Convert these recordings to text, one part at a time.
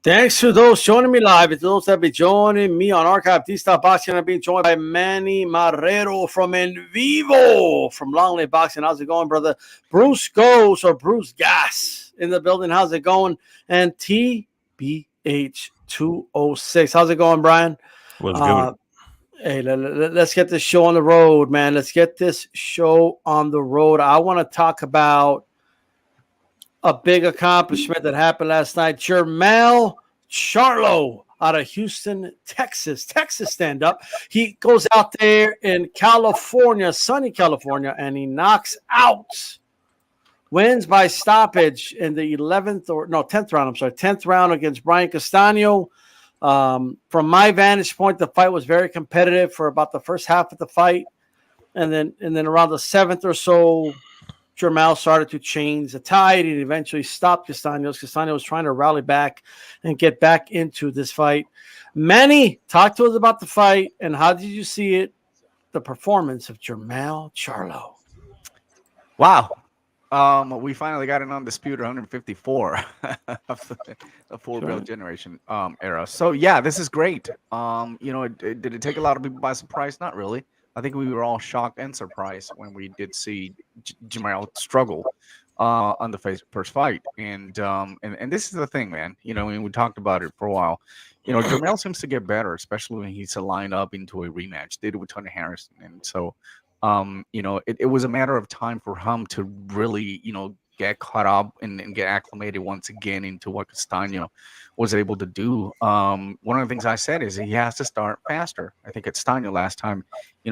Thanks to those joining me live. It's those that be joining me on Archive DStyleBoxing. I'm being joined by Manny Marrero from En Vivo from Long Live Boxing. How's it going, brother? Bruce Goes or Bruce Gas in the building. How's it going? And TBH206. How's it going, Brian? What's good? Hey, let's get this show on the road, man. Let's get this show on the road. I want to talk about a big accomplishment that happened last night. Jermell Charlo out of Houston, Texas. Texas stand up. He goes out there in California, sunny California, and he knocks out, wins by stoppage in the 10th round. 10th round against Brian Castillo. From my vantage point, the fight was very competitive for about the first half of the fight. And then around the 7th or so, Jermell started to change the tide and eventually stopped Castillo. Castillo was trying to rally back and get back into this fight. Manny, talk to us about the fight and how did you see it, the performance of Jermell Charlo? Wow. We finally got an undisputed 154 of the four-belt generation era. So, yeah, this is great. Did it take a lot of people by surprise? Not really. I think we were all shocked and surprised when we did see Jermell struggle on the first fight. And this is the thing, man. We talked about it for a while. Jermell seems to get better, especially when he's lined up into a rematch. Did it with Tony Harrison. And so, it was a matter of time for him to really, get caught up and get acclimated once again into what Castillo was able to do. One of the things I said is he has to start faster. I think Castillo last time,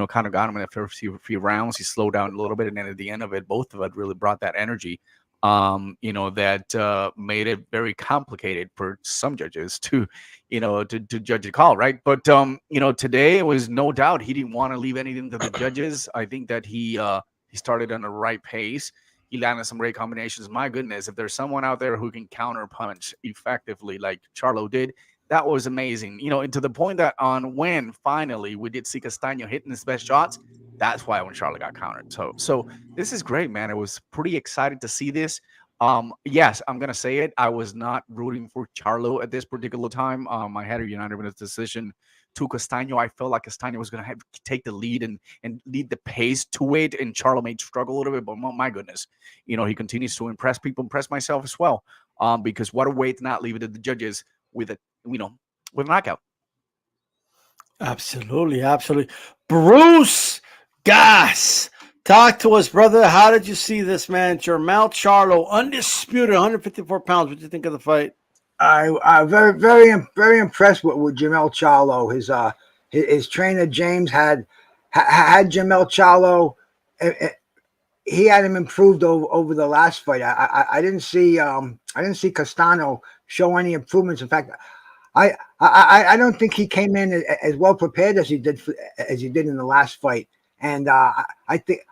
kind of got him in the first few rounds. He slowed down a little bit, and then at the end of it, both of it really brought that energy. That made it very complicated for some judges to judge the call, right? But today it was no doubt he didn't want to leave anything to the judges. I think that he started on the right pace. He landed some great combinations. My goodness, if there's someone out there who can counter punch effectively like Charlo did, that was amazing. And to the point that when finally we did see Castillo hitting his best shots, that's why when Charlo got countered. So this is great, man. I was pretty excited to see this. Yes, I'm gonna say it. I was not rooting for Charlo at this particular time. I had a unanimous decision to Castillo. I felt like Castillo was gonna take the lead and lead the pace to it, and Charlo may struggle a little bit. But my goodness, he continues to impress people, impress myself as well. Because what a way to not leave it to the judges with a knockout. Absolutely. Bruce Gas, talk to us, brother. How did you see this, man? Jermell Charlo, undisputed, 154 pounds. What did you think of the fight? I very impressed with Jermell Charlo. His trainer James had Jermell Charlo. He had him improved over the last fight. I didn't see Castillo show any improvements. In fact, I don't think he came in as well prepared as he did in the last fight. And I think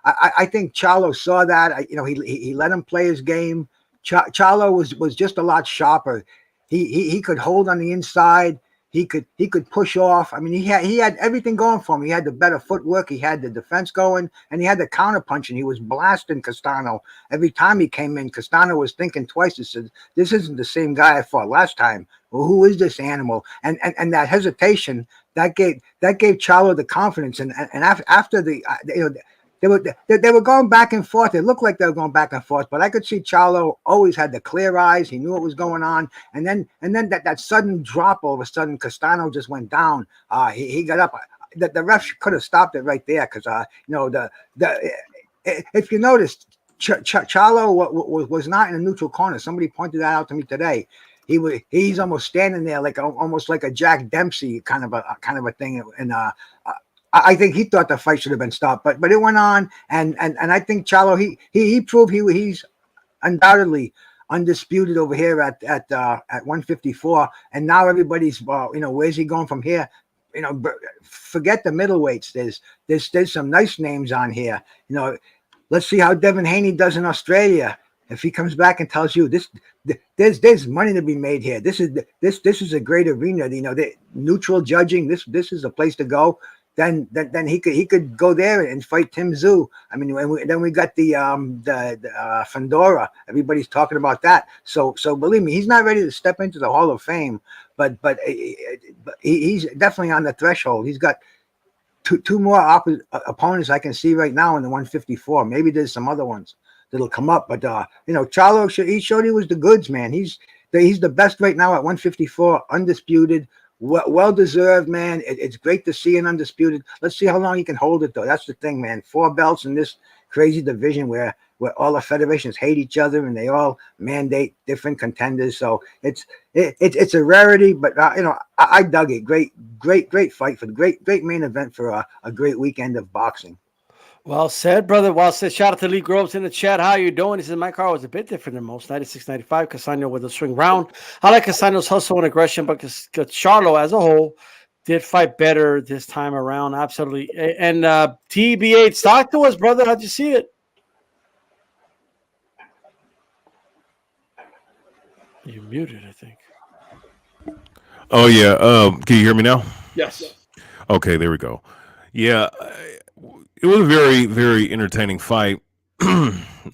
Charlo saw that. He let him play his game. Charlo was just a lot sharper. He could hold on the inside. He could push off. I mean, he had everything going for him. He had the better footwork. He had the defense going, and he had the counter punch. And he was blasting Castillo every time he came in. Castillo was thinking twice. He said, "This isn't the same guy I fought last time. Well, who is this animal?" And that hesitation that gave Charlo the confidence. And after they were going back and forth. It looked like they were going back and forth, but I could see Charlo always had the clear eyes. He knew what was going on. And then that sudden drop, all of a sudden, Castillo just went down. He got up. The ref could have stopped it right there because if you noticed, Charlo was not in a neutral corner. Somebody pointed that out to me today. He's almost standing there almost like a Jack Dempsey kind of a thing. And I think he thought the fight should have been stopped, but it went on, and I think Charlo he proved he's undoubtedly undisputed over here at 154, and now everybody's where's he going from here? Forget the middleweights. There's some nice names on here. Let's see how Devin Haney does in Australia. If he comes back and tells you there's money to be made here. This is a great arena. The neutral judging. This is a place to go. then he could go there and fight Tim Tszyu. I mean, then we got the Fandora. Everybody's talking about that. So believe me, he's not ready to step into the Hall of Fame, but he's definitely on the threshold. He's got two more opponents I can see right now in the 154. Maybe there's some other ones that'll come up, but Charlo he showed he was the goods, man. He's the best right now at 154, undisputed. Well deserved, man. It's great to see an undisputed. Let's see how long he can hold it, though. That's the thing, man. 4 belts in this crazy division where all the federations hate each other and they all mandate different contenders. So it's a rarity, but I dug it. Great fight for the great main event for a great weekend of boxing. Well said, brother. Well said. Shout out to Lee Groves in the chat. How you doing? He says, my car was a bit different than most. 96-95. Castillo with a swing round. I like Castillo's hustle and aggression, but Charlo as a whole did fight better this time around. Absolutely. And TBH, talk to us, brother. How'd you see it? You muted, I think. Oh, yeah. Can you hear me now? Yes. Okay, there we go. Yeah. It was a very, very entertaining fight.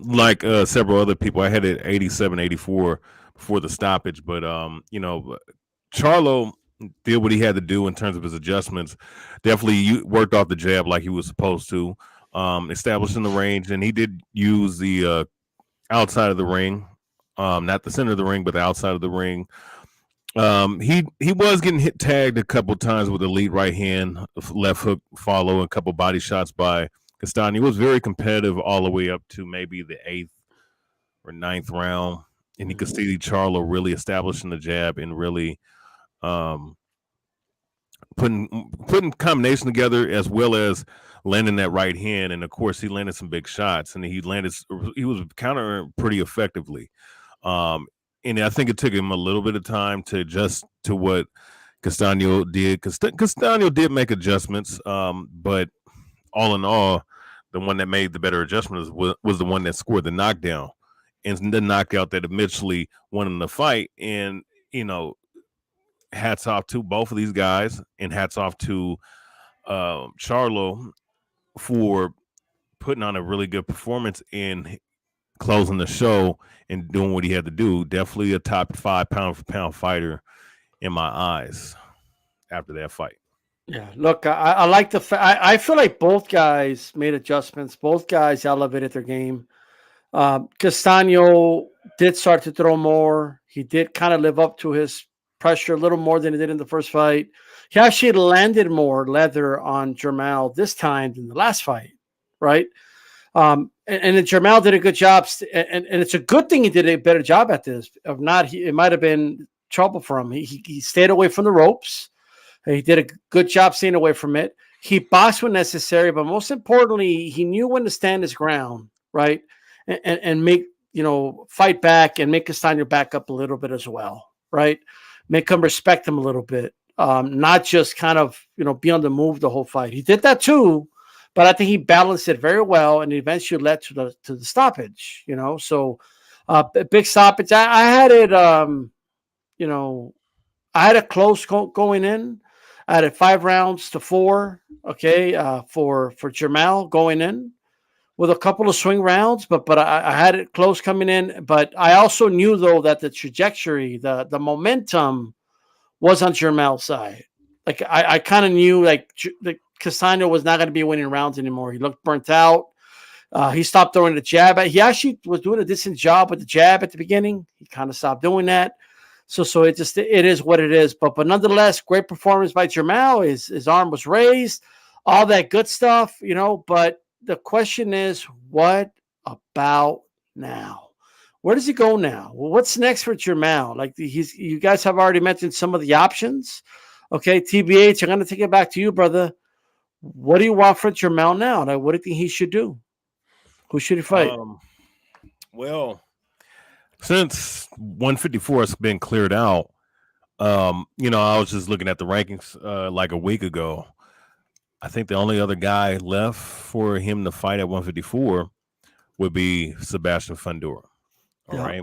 Like several other people, I had it 87-84 before the stoppage, but Charlo did what he had to do in terms of his adjustments. Definitely worked off the jab like he was supposed to, establishing the range, and he did use the outside of the ring, not the center of the ring, but the outside of the ring. He was getting tagged a couple times with a lead right hand, left hook follow, and a couple body shots by Castillo. He was very competitive all the way up to maybe the 8th or 9th round, and you could see Charlo really establishing the jab and really putting combination together, as well as landing that right hand. And of course, he landed some big shots, and he was countering pretty effectively. And I think it took him a little bit of time to adjust to what Castillo did. Castillo did make adjustments, but all in all, the one that made the better adjustments was the one that scored the knockdown and the knockout that eventually won the fight. And, hats off to both of these guys, and hats off to Charlo for putting on a really good performance in closing the show and doing what he had to do. Definitely a top 5 pound for pound fighter in my eyes after that fight. Yeah, look, I like I feel like both guys made adjustments. Both guys elevated their game. Castillo did start to throw more. He did kind of live up to his pressure a little more than he did in the first fight. He actually landed more leather on Jermell this time than the last fight, right? And Jermell did a good job, and it's a good thing he did a better job at this. If not, it might have been trouble for him. He stayed away from the ropes. He did a good job staying away from it. He boxed when necessary, but most importantly, he knew when to stand his ground, right? And make, fight back and make Castillo back up a little bit as well, right? Make him respect him a little bit, not just kind of, be on the move the whole fight. He did that too, but I think he balanced it very well, and it eventually led to the stoppage, So big stoppage. I had it, I had it close going in. I had it 5-4, okay, for Jermell going in with a couple of swing rounds, but I had it close coming in. But I also knew, though, that the trajectory, the momentum was on Jermell's side. Like I kind of knew, like Castillo was not going to be winning rounds anymore. He looked burnt out. He stopped throwing the jab. He actually was doing a decent job with the jab at the beginning. He kind of stopped doing that. So it is what it is. But nonetheless, great performance by Jermell. His arm was raised, all that good stuff, But the question is, what about now? Where does he go now? Well, what's next for Jermell? Like you guys have already mentioned some of the options. Okay, TBH, I'm going to take it back to you, brother. What do you want for Jermell now? Like, what do you think he should do? Who should he fight? Well, since 154 has been cleared out, I was just looking at the rankings like a week ago. I think the only other guy left for him to fight at 154 would be Sebastian Fundora. All right.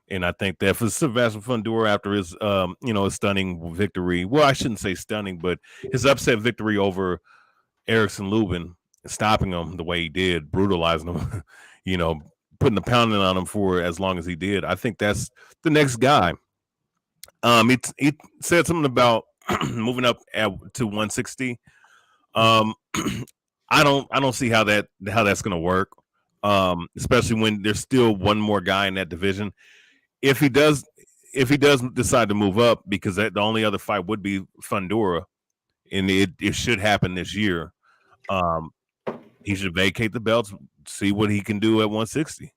And I think that for Sebastian Fundora, after his, his stunning victory, well, I shouldn't say stunning, but his upset victory over Erickson Lubin stopping him the way he did, brutalizing him, putting the pounding on him for as long as he did. I think that's the next guy. He said something about moving up to 160. I don't see how that's going to work. Especially when there's still one more guy in that division. If he does decide to move up, because the only other fight would be Fundora, and it should happen this year. He should vacate the belts, see what he can do at 160.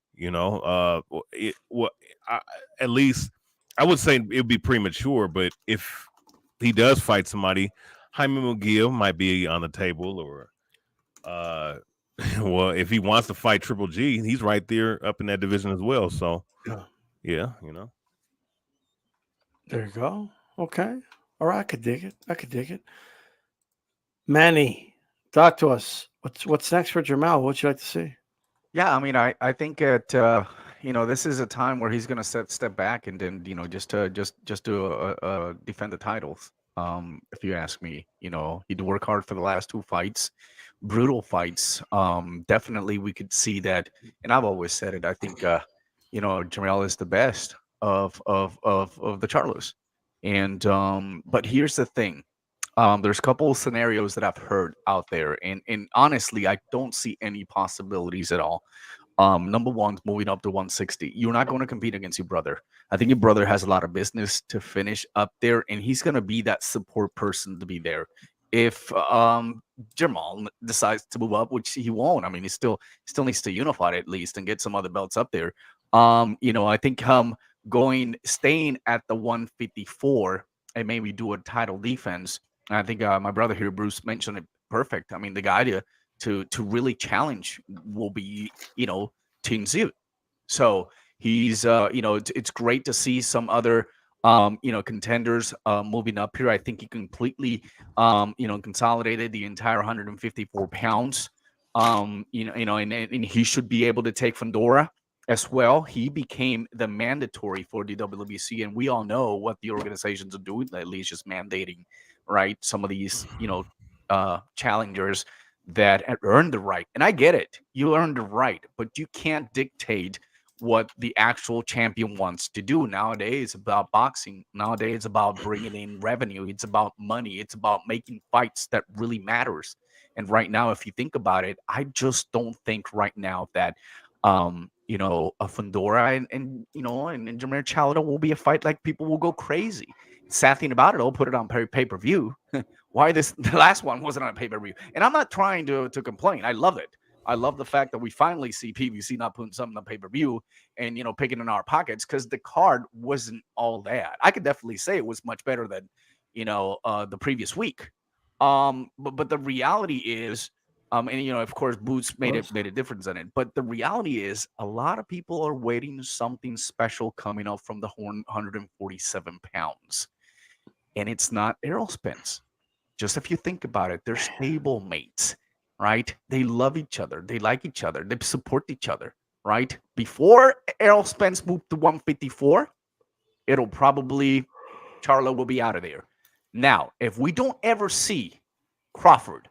At least I would say it would be premature, but if he does fight somebody, Jaime Mungia might be on the table, or well, if he wants to fight Triple G, he's right there up in that division as well. So yeah, There you go. Okay. All right, I could dig it. Manny, talk to us. What's next for Jermell? What'd you like to see? Yeah, I mean, I think that this is a time where he's going to step back and then just to defend the titles. If you ask me, he'd work hard for the last two fights, brutal fights. Definitely, we could see that, and I've always said it. I think Jermell is the best of the Charlos, and but here's the thing. There's a couple of scenarios that I've heard out there, and honestly, I don't see any possibilities at all. Number one, moving up to 160. You're not going to compete against your brother. I think your brother has a lot of business to finish up there, and he's going to be that support person to be there. If Jermell decides to move up, which he won't, I mean, he still needs to unify it at least and get some other belts up there. I think staying at the 154 and maybe do a title defense. I think my brother here, Bruce, mentioned it perfect. I mean, the guy to really challenge will be, Tin Tzu. So he's, it's great to see some other, contenders moving up here. I think he completely, consolidated the entire 154 pounds. And he should be able to take Fundora as well. He became the mandatory for the WBC, and we all know what the organizations are doing, at least just mandating, right, some of these, challengers that earned the right. And I get it. You earned the right, but you can't dictate what the actual champion wants to do. Nowadays, it's about boxing. Nowadays, it's about bringing in revenue. It's about money. It's about making fights that really matters. And right now, if you think about it, I just don't think right now that a Fundora and Jermell Charlo will be a fight like people will go crazy. Sad thing about it, I'll put it on pay-per-view. Why the last one wasn't on pay-per-view? And I'm not trying to complain. I love it. I love the fact that we finally see PBC not putting something on pay-per-view and picking in our pockets, because the card wasn't all that. I could definitely say it was much better than the previous week. But the reality is, of course, Boots made a difference in it. But the reality is, a lot of people are waiting something special coming up from the 147 pounds, and it's not Errol Spence. Just if you think about it, they're stable mates, right? They love each other, they like each other, they support each other, right? Before Errol Spence moved to 154, it'll probably Charlo will be out of there. Now, if we don't ever see Crawford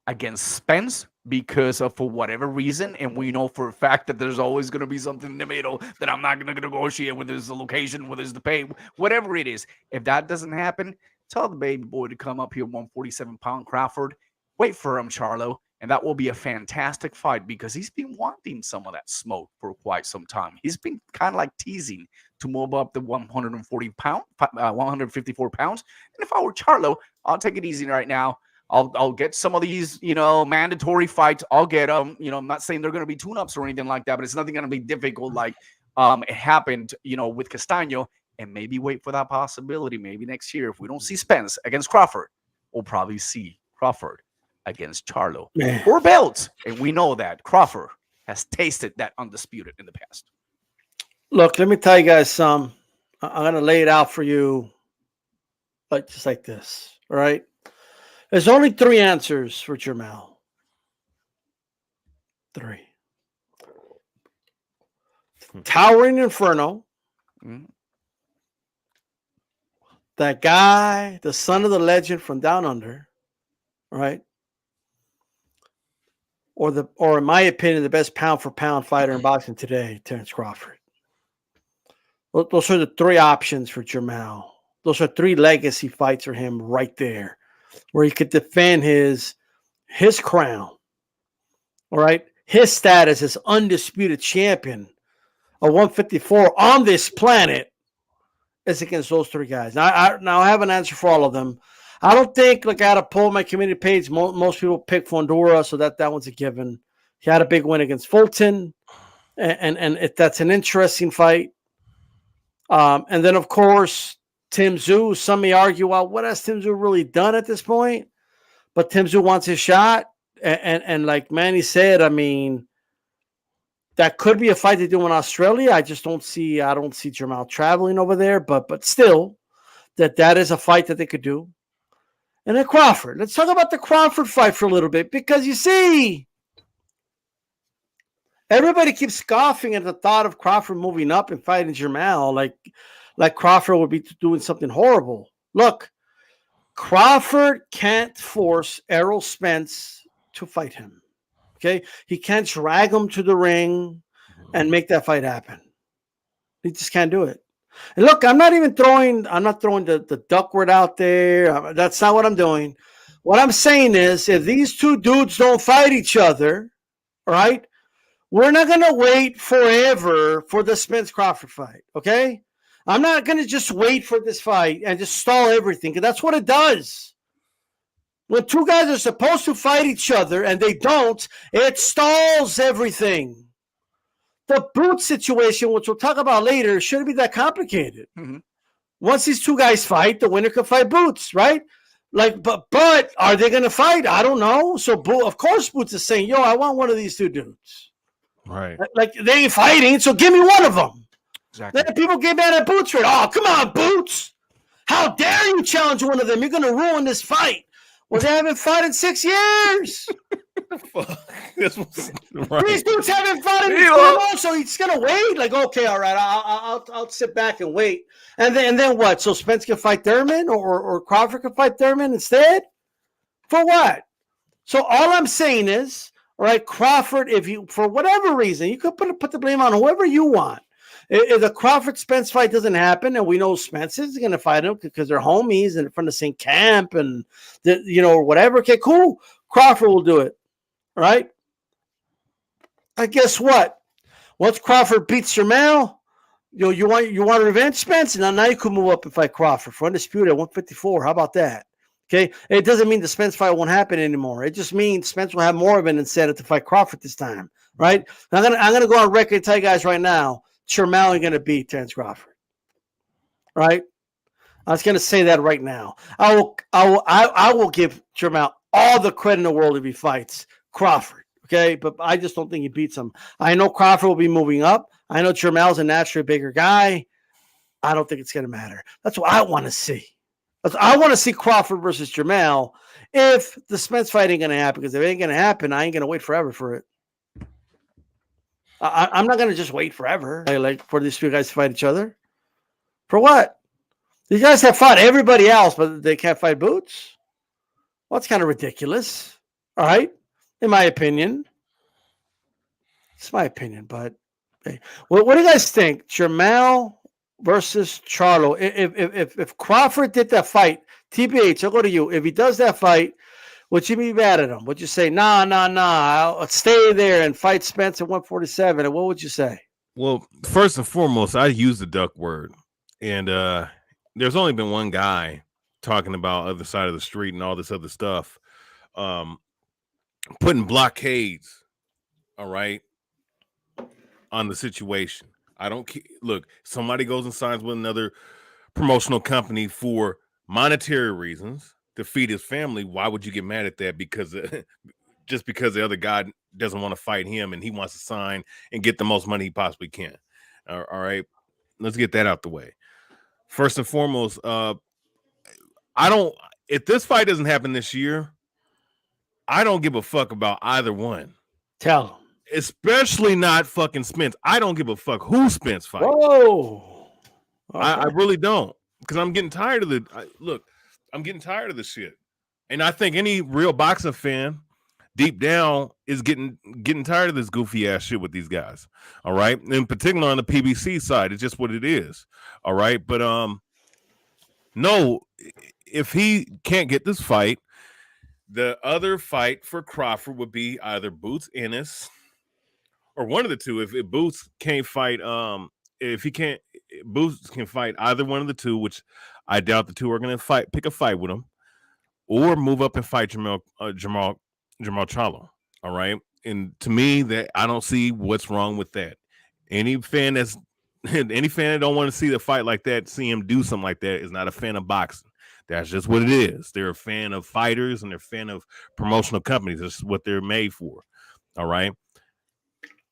against Spence because of, for whatever reason, and we know for a fact that there's always going to be something in the middle that I'm not going to negotiate, whether it's the location, whether it's the pay, whatever it is. If that doesn't happen, tell the baby boy to come up here, 147-pound Crawford. Wait for him, Charlo, and that will be a fantastic fight, because he's been wanting some of that smoke for quite some time. He's been kind of like teasing to move up the 154 pounds. And if I were Charlo, I'll take it easy right now. I'll get some of these, mandatory fights. I'll get them. I'm not saying they're going to be tune-ups or anything like that, but it's nothing going to be difficult like it happened, with Castillo. And maybe wait for that possibility. Maybe next year, if we don't see Spence against Crawford, we'll probably see Crawford against Charlo for belts. And we know that Crawford has tasted that undisputed in the past. Look, let me tell you guys some. I'm going to lay it out for you just like this, all right? There's only three answers for Jermell. Three. Towering Inferno. Mm-hmm. That guy, the son of the legend from down under, right? or in my opinion, the best pound for pound fighter in boxing today, Terence Crawford. Those are the three options for Jermell. Those are three legacy fights for him right there, where he could defend his crown. All right, his status as undisputed champion of 154 on this planet is against those three guys. Now I have an answer for all of them. I don't think, like, I had a poll on my community page. Most people pick Fondura, so that one's a given. He had a big win against Fulton, and that's an interesting fight. And then, of course, Tim Tszyu. Some may argue, well, what has Tim Tszyu really done at this point? But Tim Tszyu wants his shot. And like Manny said, I mean, that could be a fight they do in Australia. I don't see Jermell traveling over there, but still, that is a fight that they could do. And then Crawford. Let's talk about the Crawford fight for a little bit, because you see, everybody keeps scoffing at the thought of Crawford moving up and fighting Jermell, like Crawford would be doing something horrible. Look, Crawford can't force Errol Spence to fight him. Okay, he can't drag him to the ring and make that fight happen. He just can't do it. And look, I'm not throwing the duck word out there. That's not what I'm doing. What I'm saying is, if these two dudes don't fight each other, all right, we're not going to wait forever for the Spence-Crawford fight, okay? I'm not going to just wait for this fight and just stall everything, because that's what it does. When two guys are supposed to fight each other and they don't, it stalls everything. The boot situation, which we'll talk about later, shouldn't be that complicated. Mm-hmm. Once these two guys fight, the winner can fight Boots, right? Like, but are they going to fight? I don't know. So, of course, Boots is saying, yo, I want one of these two dudes. Right. Like, they ain't fighting, so give me one of them. Exactly. Then people get mad at Boots for it. Oh, come on, Boots. How dare you challenge one of them? You're going to ruin this fight. Well, they haven't fought in 6 years. Right. These dudes haven't fought in 4 months, so he's gonna wait. Like, okay, all right, I'll sit back and wait. And then what? So Spence can fight Thurman, or Crawford can fight Thurman instead? For what? So all I'm saying is, all right, Crawford, if you, for whatever reason, you could put the blame on whoever you want. If the Crawford-Spence fight doesn't happen, and we know Spence is going to fight him because they're homies and from the same camp and, whatever, okay, cool. Crawford will do it, all right? And guess what? Once Crawford beats Jermell, you want revenge, Spence? And now you could move up and fight Crawford for Undisputed at 154. How about that? Okay? It doesn't mean the Spence fight won't happen anymore. It just means Spence will have more of an incentive to fight Crawford this time, right? I'm gonna go on record and tell you guys right now, Jermell ain't going to beat Terence Crawford. Right? I was going to say that right now. I will give Jermell all the credit in the world if he fights Crawford. Okay? But I just don't think he beats him. I know Crawford will be moving up. I know Jermell's a naturally bigger guy. I don't think it's going to matter. That's what I want to see. I want to see Crawford versus Jermell if the Spence fight ain't going to happen. Because if it ain't going to happen, I ain't going to wait forever for it. I'm not going to just wait forever, like for these two guys to fight each other. For what? These guys have fought everybody else, but they can't fight Boots? Well, that's kind of ridiculous. All right? In my opinion. It's my opinion, but hey. What do you guys think? Jermell versus Charlo. If Crawford did that fight, TBH, I'll go to you. If he does that fight, would you be mad at him? Would you say, nah, I'll stay there and fight Spence at 147? And what would you say? Well, first and foremost, I use the duck word. And there's only been one guy talking about other side of the street and all this other stuff. Putting blockades, all right, on the situation. I don't look, somebody goes and signs with another promotional company for monetary reasons to feed his family. Why would you get mad at that? Because just because the other guy doesn't want to fight him and he wants to sign and get the most money he possibly can. All right, let's get that out the way. First and foremost, if this fight doesn't happen this year, I don't give a fuck about either one. Tell him. Especially not fucking Spence. I don't give a fuck who Spence fights. Whoa. Okay. I really don't. Because I'm getting tired of I'm getting tired of this shit. And I think any real boxing fan deep down is getting tired of this goofy ass shit with these guys. All right. In particular on the PBC side, it's just what it is. All right. But no, if he can't get this fight, the other fight for Crawford would be either Boots Ennis or one of the two. If Boots can't fight, if he can't, Boots can fight either one of the two, which I doubt the two are going to pick a fight with him, or move up and fight Jermell Charlo. All right. And to me, that I don't see what's wrong with that. Any fan that don't want to see the fight like that, see him do something like that, is not a fan of boxing. That's just what it is. They're a fan of fighters and they're a fan of promotional companies. That's what they're made for. All right.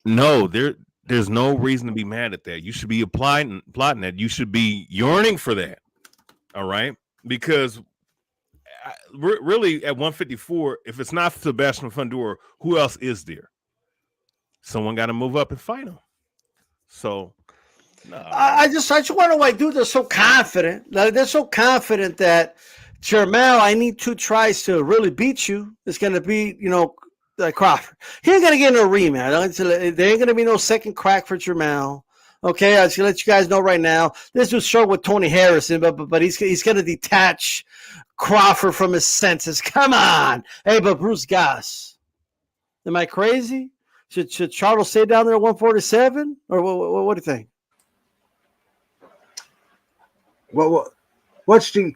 No, there's no reason to be mad at that. You should be plotting that. You should be yearning for that. All right. Because really at 154, if it's not Sebastian Fundora, who else is there? Someone got to move up and fight him. So no. I just wonder why, dude, they're so confident. Like, they're so confident that Jermell, I need 2 tries to really beat you. It's going to be, Crawford. He ain't going to get in a rematch. There ain't going to be no second crack for Jermell. Okay, I just gonna let you guys know right now. This was short with Tony Harrison, but he's going to detach Crawford from his senses. Come on, hey, but Bruce Goss, am I crazy? Should Charlo stay down there at 147, or what do you think? Well, what's the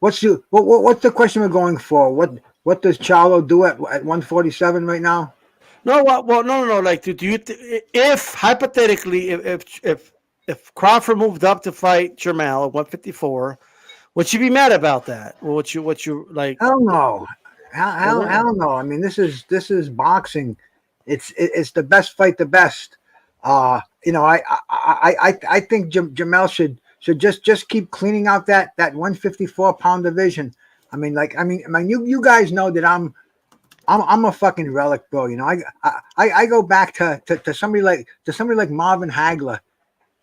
question we're going for? What does Charlo do at 147 right now? No, no. Like, do you if hypothetically, if Crawford moved up to fight Jermell at 154, would you be mad about that? Or what you like? I don't know. I don't know. I mean, this is boxing. It's the best fight, the best. I think Jermell should just keep cleaning out that 154-pound division. I mean, you guys know that I'm a fucking relic, bro. I go back to somebody like Marvin Hagler.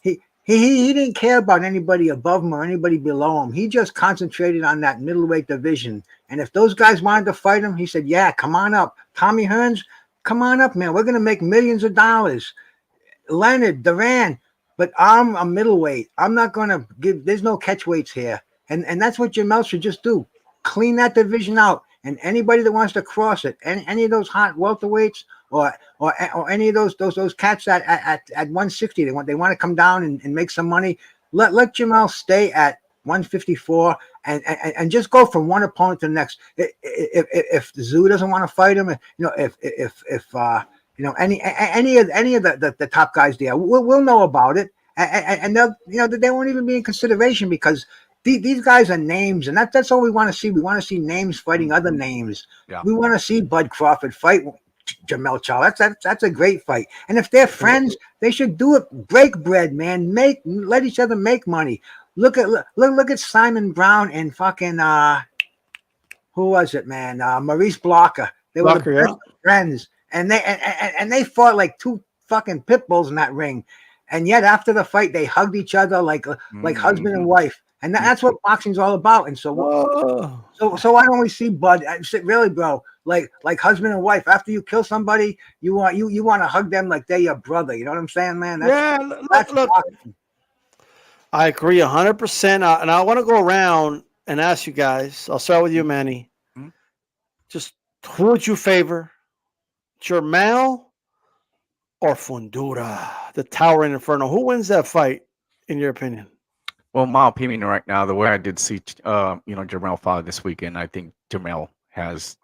He didn't care about anybody above him or anybody below him. He just concentrated on that middleweight division. And if those guys wanted to fight him, he said, "Yeah, come on up, Tommy Hearns, come on up, man. We're gonna make millions of dollars." Leonard, Duran, but I'm a middleweight. I'm not gonna give. There's no catch weights here, and that's what Jermell should just do. Clean that division out. And anybody that wants to cross it, any of those hot welterweights or any of those cats at 160, they want to come down and make some money. Let Jermell stay at 154 and just go from one opponent to the next. If Zoo doesn't want to fight him, if any of the top guys there, we'll know about it, and they won't even be in consideration because these guys are names, and that's all we want to see. We want to see names fighting other names. Yeah. We want to see Bud Crawford fight Jermell Charlo. That's a great fight. And if they're friends, they should do it. Break bread, man. Let each other make money. Look at Simon Brown and fucking who was it, man? Maurice Blocker. They were the best friends, and they fought like 2 fucking pit bulls in that ring. And yet after the fight, they hugged each other like husband and wife. And that's what boxing's all about. And so why don't we see Bud? Really, bro, like husband and wife. After you kill somebody, you want to hug them like they're your brother. You know what I'm saying, man? Look. I agree 100%. And I want to go around and ask you guys. I'll start with you, Manny. Mm-hmm. Just who would you favor, Jermell or Fundora, the Towering Inferno? Who wins that fight, in your opinion? Well, my opinion right now, the way I did see, Jermell fight this weekend, I think Jermell has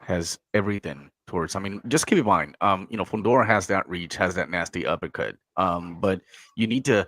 everything towards. I mean, just keep in mind, Fundora has that reach, has that nasty uppercut. But you need to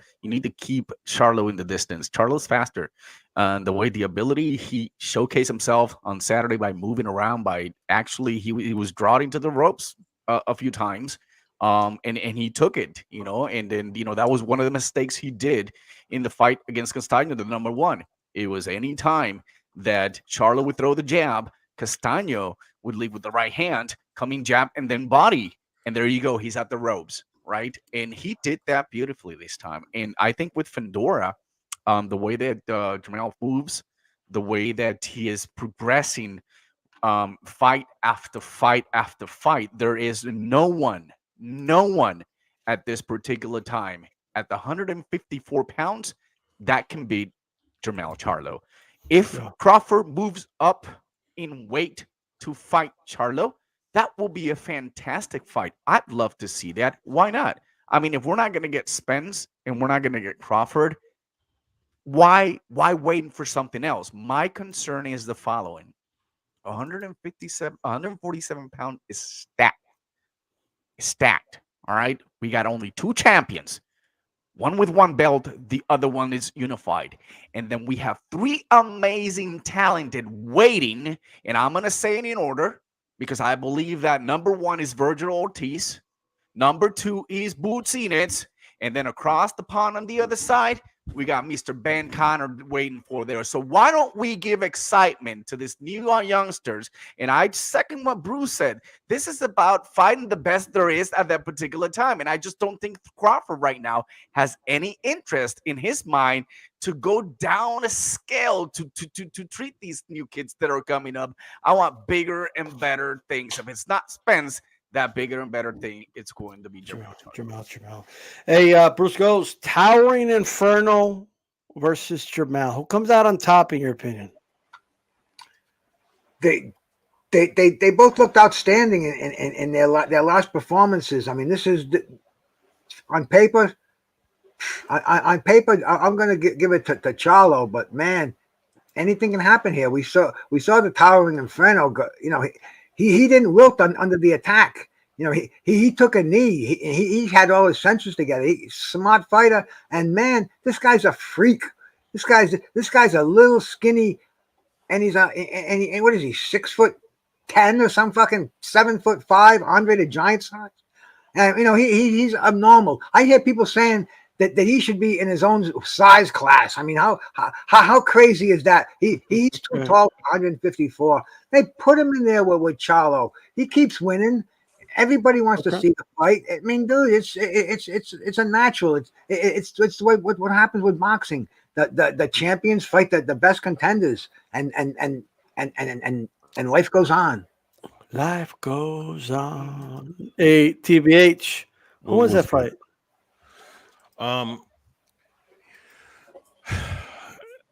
keep Charlo in the distance. Charlo's faster. The way the ability he showcased himself on Saturday by moving around, by actually he was drawn into the ropes a few times. And he took it, and then, that was one of the mistakes he did in the fight against Castillo, the number 1. It was any time that Charlo would throw the jab, Castillo would lead with the right hand, coming jab, and then body. And there you go. He's at the ropes, right? And he did that beautifully this time. And I think with Fundora, the way that Jermell moves, the way that he is progressing fight after fight after fight. There is no one at this particular time at the 154 pounds that can beat Jermell Charlo. If Crawford moves up in weight to fight Charlo, that will be a fantastic fight. I'd love to see that. Why not? I mean, if we're not going to get Spence and we're not going to get Crawford, why waiting for something else? My concern is the following. 147 pound is stacked. It's stacked. All right. We got only 2 champions. One with 1 belt, the other one is unified. And then we have 3 amazing talented waiting. And I'm going to say it in order because I believe that number 1 is Virgil Ortiz. Number 2 is Boots Ennis. And then across the pond on the other side, we got Mr. Ben Connor waiting for there. So why don't we give excitement to this new youngsters? And I second what Bruce said. This is about fighting the best there is at that particular time. And I just don't think Crawford right now has any interest in his mind to go down a scale to treat these new kids that are coming up. I want bigger and better things. If it's not Spence, that bigger and better thing, it's going to be Jermell. Hey, Bruce goes Towering Inferno versus Jermell. Who comes out on top in your opinion? They both looked outstanding in their last performances. I mean, this is on paper. On paper, I'm going to give it to Charlo, but man, anything can happen here. We saw the Towering Inferno go. You know, he didn't wilt under the attack. You know, he took a knee. He had all his senses together. He's a smart fighter, and man, this guy's a freak. This guy's a little skinny, and he's and what is he, 6'10" or some fucking 7'5", Andrade the giant size. And you know, he's abnormal. I hear people saying that he should be in his own size class. I mean, how crazy is that? He's too tall, 154. They put him in there with Charlo. He keeps winning. Everybody wants to see the fight. I mean, dude, it's a natural. It's what happens with boxing. The champions fight the best contenders, and life goes on. Life goes on. Hey, TBH, who was that fight?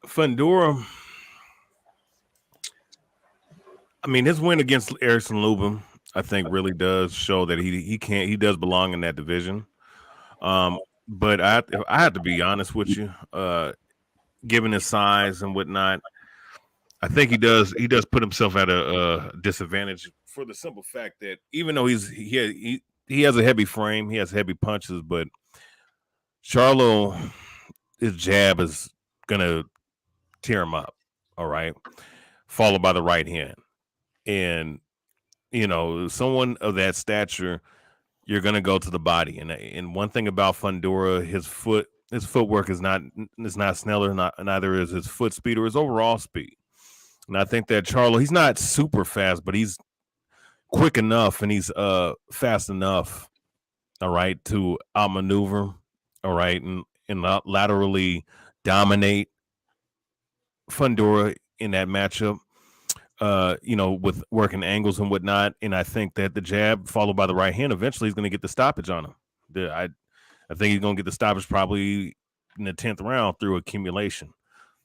Fundora. I mean, his win against Erickson Lubin, I think, really does show that he does belong in that division. But I have to be honest with you, given his size and whatnot, I think he does put himself at a disadvantage for the simple fact that even though he has a heavy frame, he has heavy punches, but Charlo, his jab is gonna tear him up, all right, followed by the right hand. And you know, someone of that stature, you're gonna go to the body. And one thing about Fundora, his footwork is not sneller, neither is his foot speed or his overall speed. And I think that Charlo, he's not super fast, but he's quick enough and he's fast enough, all right, to outmaneuver, all right, and laterally dominate Fundora in that matchup, you know, with working angles and whatnot. And I think that the jab followed by the right hand eventually is going to get the stoppage on him. I think he's going to get the stoppage probably in the 10th round through accumulation.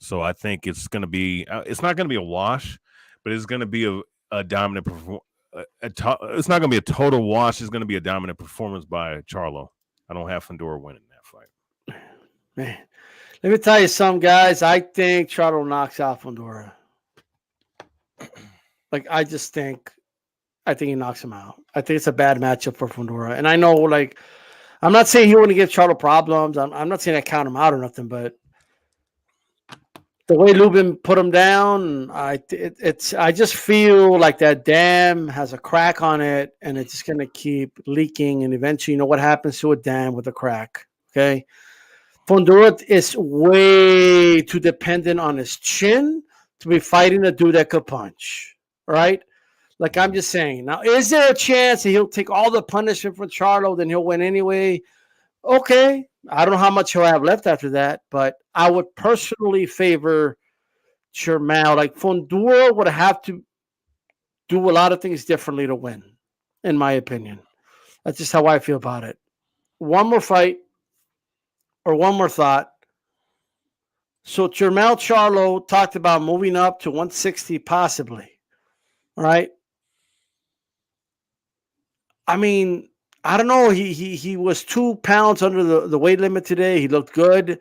So I think it's going to be, it's not going to be a wash, but it's going to be a dominant it's not going to be a total wash. It's going to be a dominant performance by Charlo. I don't have Fundora winning that fight. Man, let me tell you something, guys. I think Charlo knocks out Fundora. Like, I think he knocks him out. I think it's a bad matchup for Fundora. And I know, like, I'm not saying he wouldn't give Charlo problems. I'm not saying I count him out or nothing, but the way Lubin put him down, I just feel like that dam has a crack on it, and it's just going to keep leaking. And eventually, you know what happens to a dam with a crack? Okay, Fundora is way too dependent on his chin to be fighting a dude that could punch. Right? Like, I'm just saying. Now, is there a chance that he'll take all the punishment from Charlo, then he'll win anyway? Okay. I don't know how much he'll have left after that, but I would personally favor Jermell. Like, Fundora would have to do a lot of things differently to win, in my opinion. That's just how I feel about it. One more fight or one more thought. So Jermell Charlo talked about moving up to 160 possibly, right? I mean, I don't know. He was 2 pounds under the weight limit today. He looked good.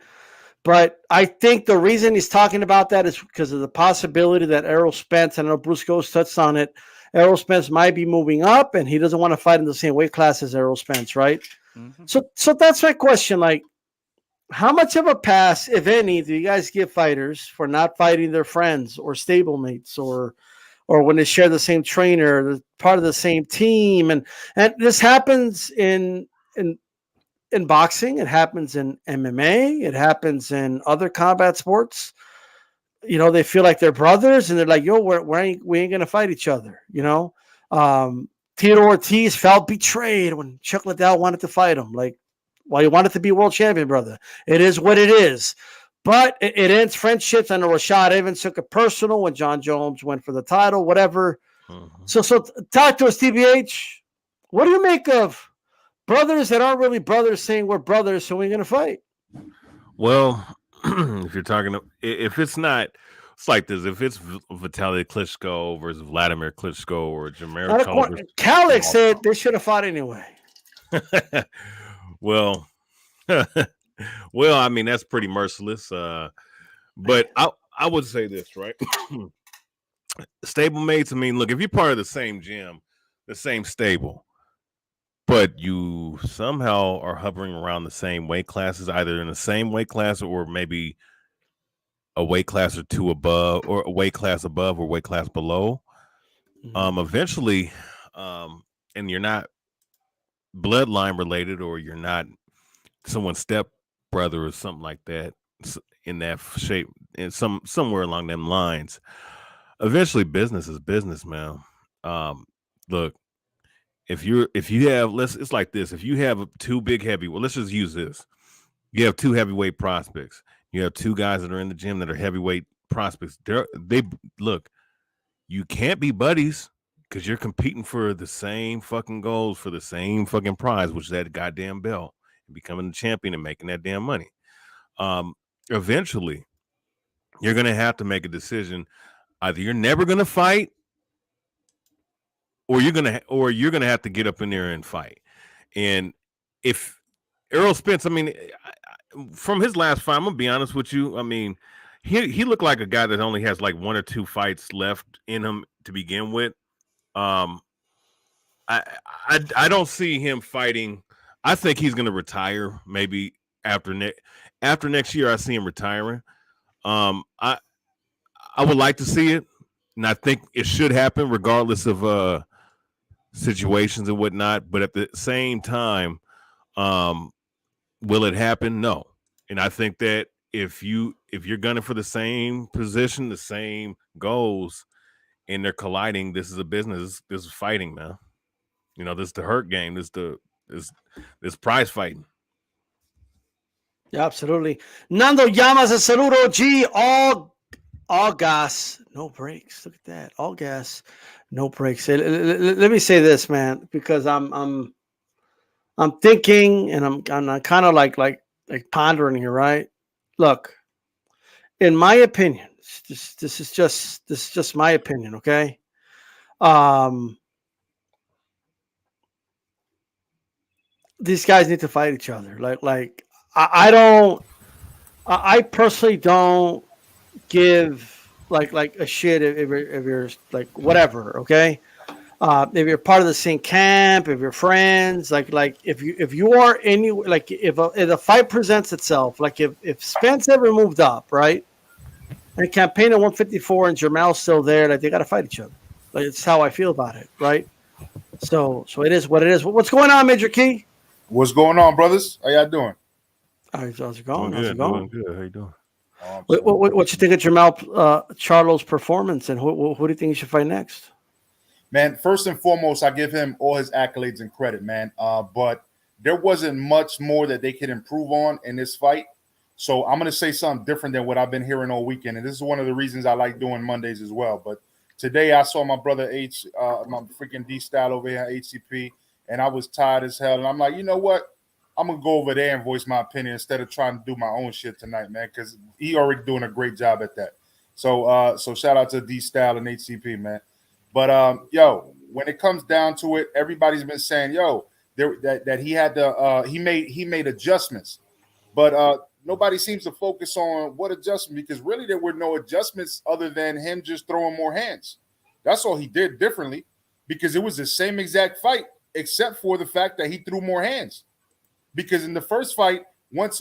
But I think the reason he's talking about that is because of the possibility that Errol Spence, I know Bruce Ghost touched on it, Errol Spence might be moving up, and he doesn't want to fight in the same weight class as Errol Spence, right? Mm-hmm. So that's my question. Like, how much of a pass, if any, do you guys give fighters for not fighting their friends or stablemates or when they share the same trainer, they're part of the same team? And this happens in boxing, it happens in MMA, it happens in other combat sports. You know, they feel like they're brothers, and they're like, "Yo, we ain't gonna fight each other." You know, Theodore Ortiz felt betrayed when Chuck Liddell wanted to fight him. Like, well, you wanted to be world champion, brother. It is what it is. But it ends friendships. I know Rashad Evans took it personal when John Jones went for the title, whatever. Mm-hmm. So talk to us, TBH. What do you make of brothers that aren't really brothers saying we're brothers, so we're going to fight? Well, if you're talking, if it's not, it's like this. If it's Vitaly Klitschko versus Vladimir Klitschko or Jermell Charlo, Calix said they should have fought anyway. Well, I mean, that's pretty merciless. But I would say this, right? Stablemates, I mean, look, if you're part of the same gym, the same stable, but you somehow are hovering around the same weight classes, either in the same weight class or maybe a weight class or two above, or a weight class above or weight class below, eventually, and you're not bloodline related, or you're not someone's step brother or something like that, in that shape, and somewhere along them lines, eventually business is business, man. Look, if you have, it's like this. If you have two big heavyweight, let's just use this. You have two heavyweight prospects. You have two guys that are in the gym that are heavyweight prospects. They look, you can't be buddies because you're competing for the same fucking goals, for the same fucking prize, which is that goddamn belt, and becoming the champion and making that damn money. Eventually, you're gonna have to make a decision. Either you're never gonna fight, or you're gonna have to get up in there and fight. And if Errol Spence, I mean, from his last fight, I'm gonna be honest with you. I mean, he looked like a guy that only has like one or two fights left in him to begin with. I don't see him fighting. I think he's gonna retire maybe after next year. I see him retiring. I would like to see it, and I think it should happen regardless of situations and whatnot. But at the same time, will it happen? No. And I think that if you're gunning for the same position, the same goals, and they're colliding, this is a business. This is fighting, man. You know, this is the hurt game. This prize fighting. Yeah, absolutely. Nando Llamas a Zurdo G, all gas, no brakes. Look at that, all gas, no brakes. Let me say this, man, because I'm thinking, and I'm kind of like pondering here, right? Look, in my opinion, this is just my opinion, okay? These guys need to fight each other. Like I personally don't give like a shit if you're like whatever, okay? If you're part of the same camp, if you're friends, like if you are any, like if a fight presents itself, like if Spence ever moved up, right, and campaign at 154 and Jermell's still there, like they got to fight each other. Like it's how I feel about it, right? So it is what it is. What's going on, Major Key? What's going on, brothers? How y'all doing? How's it going? Doing good. How you doing? What you think of Jermell Charlo's performance, and who do you think he should fight next? Man, first and foremost, I give him all his accolades and credit, man. But there wasn't much more that they could improve on in this fight. So I'm going to say something different than what I've been hearing all weekend. And this is one of the reasons I like doing Mondays as well. But today I saw my brother my freaking D-Style over here at HCP, and I was tired as hell. And I'm like, you know what? I'm gonna go over there and voice my opinion instead of trying to do my own shit tonight, man, because he already doing a great job at that. So shout out to D-Style and HCP, man. But yo, when it comes down to it, everybody's been saying, yo, that he had to he made adjustments, but nobody seems to focus on what adjustment, because really there were no adjustments other than him just throwing more hands. That's all he did differently, because it was the same exact fight except for the fact that he threw more hands. Because in the first fight, once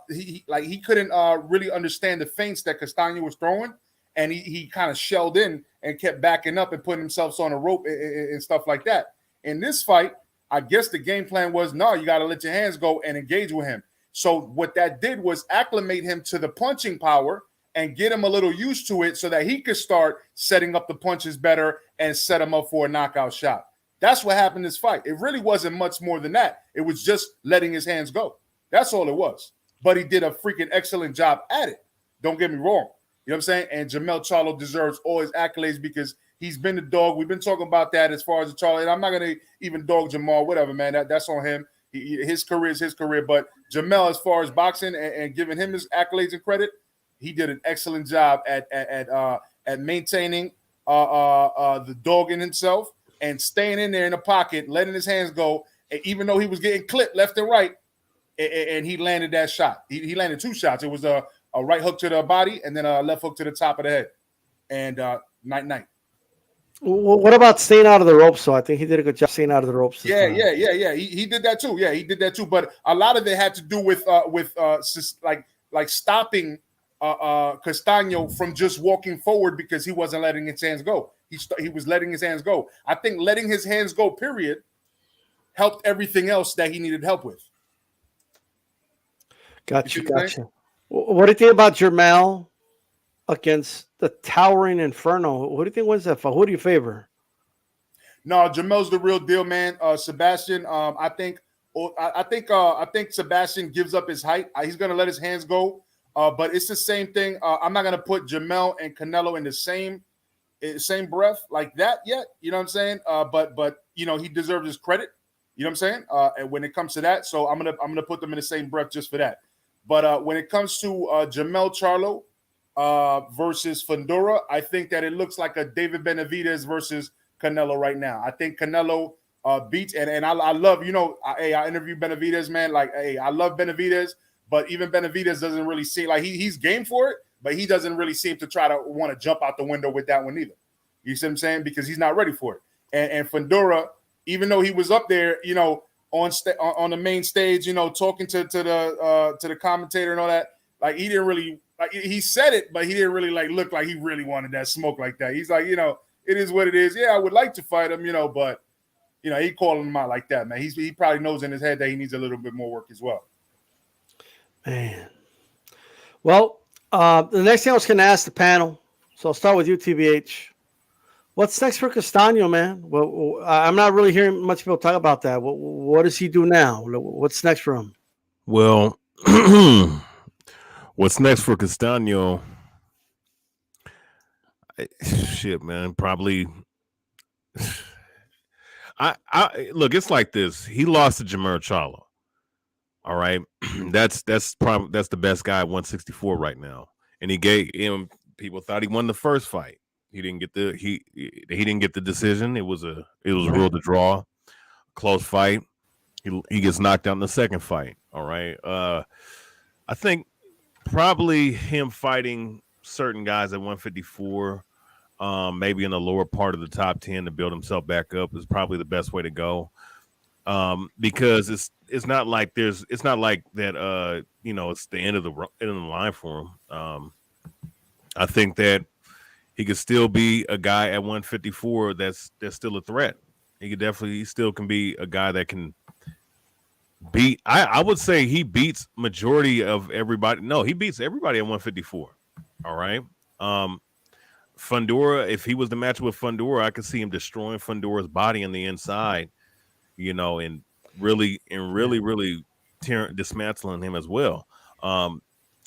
he couldn't really understand the feints that Castillo was throwing, and he kind of shelled in and kept backing up and putting himself on a rope and stuff like that. In this fight, I guess the game plan was, no, you got to let your hands go and engage with him. So what that did was acclimate him to the punching power and get him a little used to it so that he could start setting up the punches better and set him up for a knockout shot. That's what happened in this fight. It really wasn't much more than that. It was just letting his hands go. That's all it was. But he did a freaking excellent job at it. Don't get me wrong. You know what I'm saying? And Jermell Charlo deserves all his accolades because he's been the dog. We've been talking about that as far as the Charlo. And I'm not going to even dog Jermell, whatever, man. That's on him. His career is his career. But Jermell, as far as boxing and giving him his accolades and credit, he did an excellent job at maintaining the dog in himself and staying in there in the pocket, letting his hands go, even though he was getting clipped left and right, and he landed that shot. He landed two shots. It was a right hook to the body and then a left hook to the top of the head. And night. Well, what about staying out of the ropes? So I think he did a good job staying out of the ropes. Yeah. He did that too. Yeah, he did that too. But a lot of it had to do with stopping Castillo from just walking forward because he wasn't letting his hands go. He was letting his hands go. I think letting his hands go, period, helped everything else that he needed help with. Gotcha. What do you think about Jermell against the towering Inferno? What do you think wins that fight? Who do you favor? No, Jermell's the real deal, man. Sebastian, I think Sebastian gives up his height. He's gonna let his hands go. But it's the same thing. I'm not gonna put Jermell and Canelo in the same breath like that yet. You know what I'm saying? But you know, he deserves his credit. You know what I'm saying? And when it comes to that, so I'm gonna put them in the same breath just for that. But when it comes to Jermell Charlo versus Fundora, I think that it looks like a David Benavidez versus Canelo right now. I think Canelo beats, and I love, you know, I interviewed Benavidez, man. Like, I love Benavidez, but even Benavidez doesn't really seem like he's game for it, but he doesn't really seem to try to want to jump out the window with that one either. You see what I'm saying? Because he's not ready for it. And Fundora, even though he was up there, you know, on the main stage, you know, talking to the commentator and all that, like, he didn't really, like, he said it, but he didn't really like look like he really wanted that smoke like that. He's like, you know, it is what it is. Yeah, I would like to fight him, you know, but you know, he calling him out like that, man. He probably knows in his head that he needs a little bit more work as well. Man. Well, the next thing I was going to ask the panel, so I'll start with you, TBH. What's next for Castaño, man? Well, I'm not really hearing much people talk about that. What does he do now? What's next for him? Well, what's next for Castaño? Shit, man. Probably. I look. It's like this. He lost to Jermell Charlo. All right, that's the best guy at 164 right now, and he gave him. People thought he won the first fight. He didn't get the decision. It was ruled a draw, close fight. He gets knocked out in the second fight. All right. I think probably him fighting certain guys at 154, maybe in the lower part of the top 10 to build himself back up is probably the best way to go. Because it's not like that. You know, it's the end of the line for him. I think that he could still be a guy at 154 that's still a threat. He still can be a guy that can beat. I would say he beats majority of everybody. No, he beats everybody at 154. All right. Fundora, if he was the match with Fundora, I could see him destroying Fundora's body on the inside, you know, and really dismantling him as well.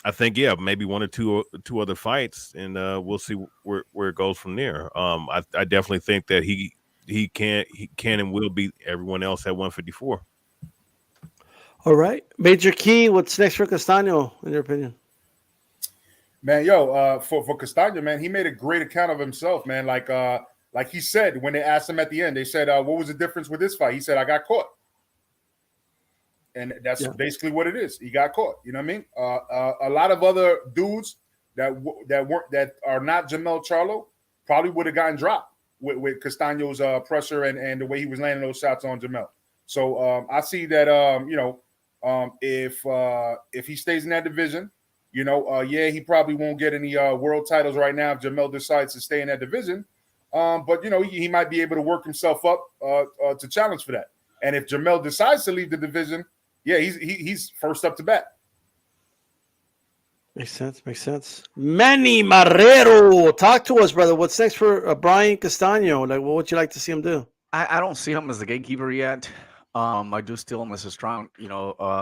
I think maybe one or two other fights, and we'll see where it goes from there. I definitely think that he can and will beat everyone else at 154. All right, Major Key. What's next for Castano, in your opinion? Man, for Castano, man, he made a great account of himself, man. Like he said when they asked him at the end, they said, "What was the difference with this fight?" He said, "I got caught." And that's basically what it is. He got caught. You know what I mean? A lot of other dudes that are not Jermell Charlo probably would have gotten dropped with Castano's pressure and the way he was landing those shots on Jermell. So I see that if he stays in that division, he probably won't get any world titles right now if Jermell decides to stay in that division. But he might be able to work himself up to challenge for that. And if Jermell decides to leave the division, he's first up to bat. Makes sense. Manny Marrero, talk to us, brother. What's next for Brian Castano? Like, what would you like to see him do? I don't see him as the gatekeeper yet. I do still him as a strong,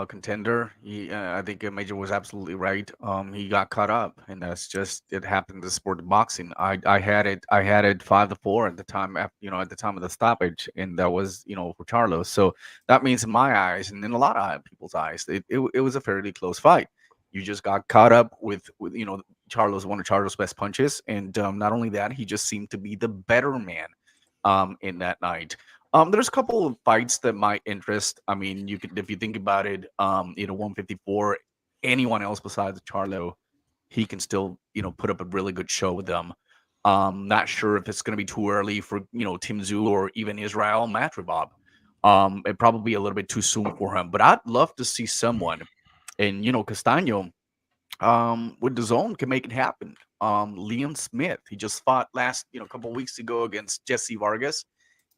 contender. I think Major was absolutely right. He got caught up, and that's just it happened to the sport of boxing. I had it 5-4 at the time, at the time of the stoppage, and that was for Charlo. So that means in my eyes, and in a lot of people's eyes, it was a fairly close fight. You just got caught up with Charlo's one of Charlo's best punches, and not only that, he just seemed to be the better man in that night. There's a couple of fights that might interest. I mean, you could, if you think about it, 154, anyone else besides Charlo, he can still, put up a really good show with them. Not sure if it's going to be too early for, Tim Tszyu or even Israel Matribov. It probably be a little bit too soon for him, but I'd love to see someone, and, Castano, with the zone can make it happen. Liam Smith, he just fought last, couple of weeks ago against Jesse Vargas.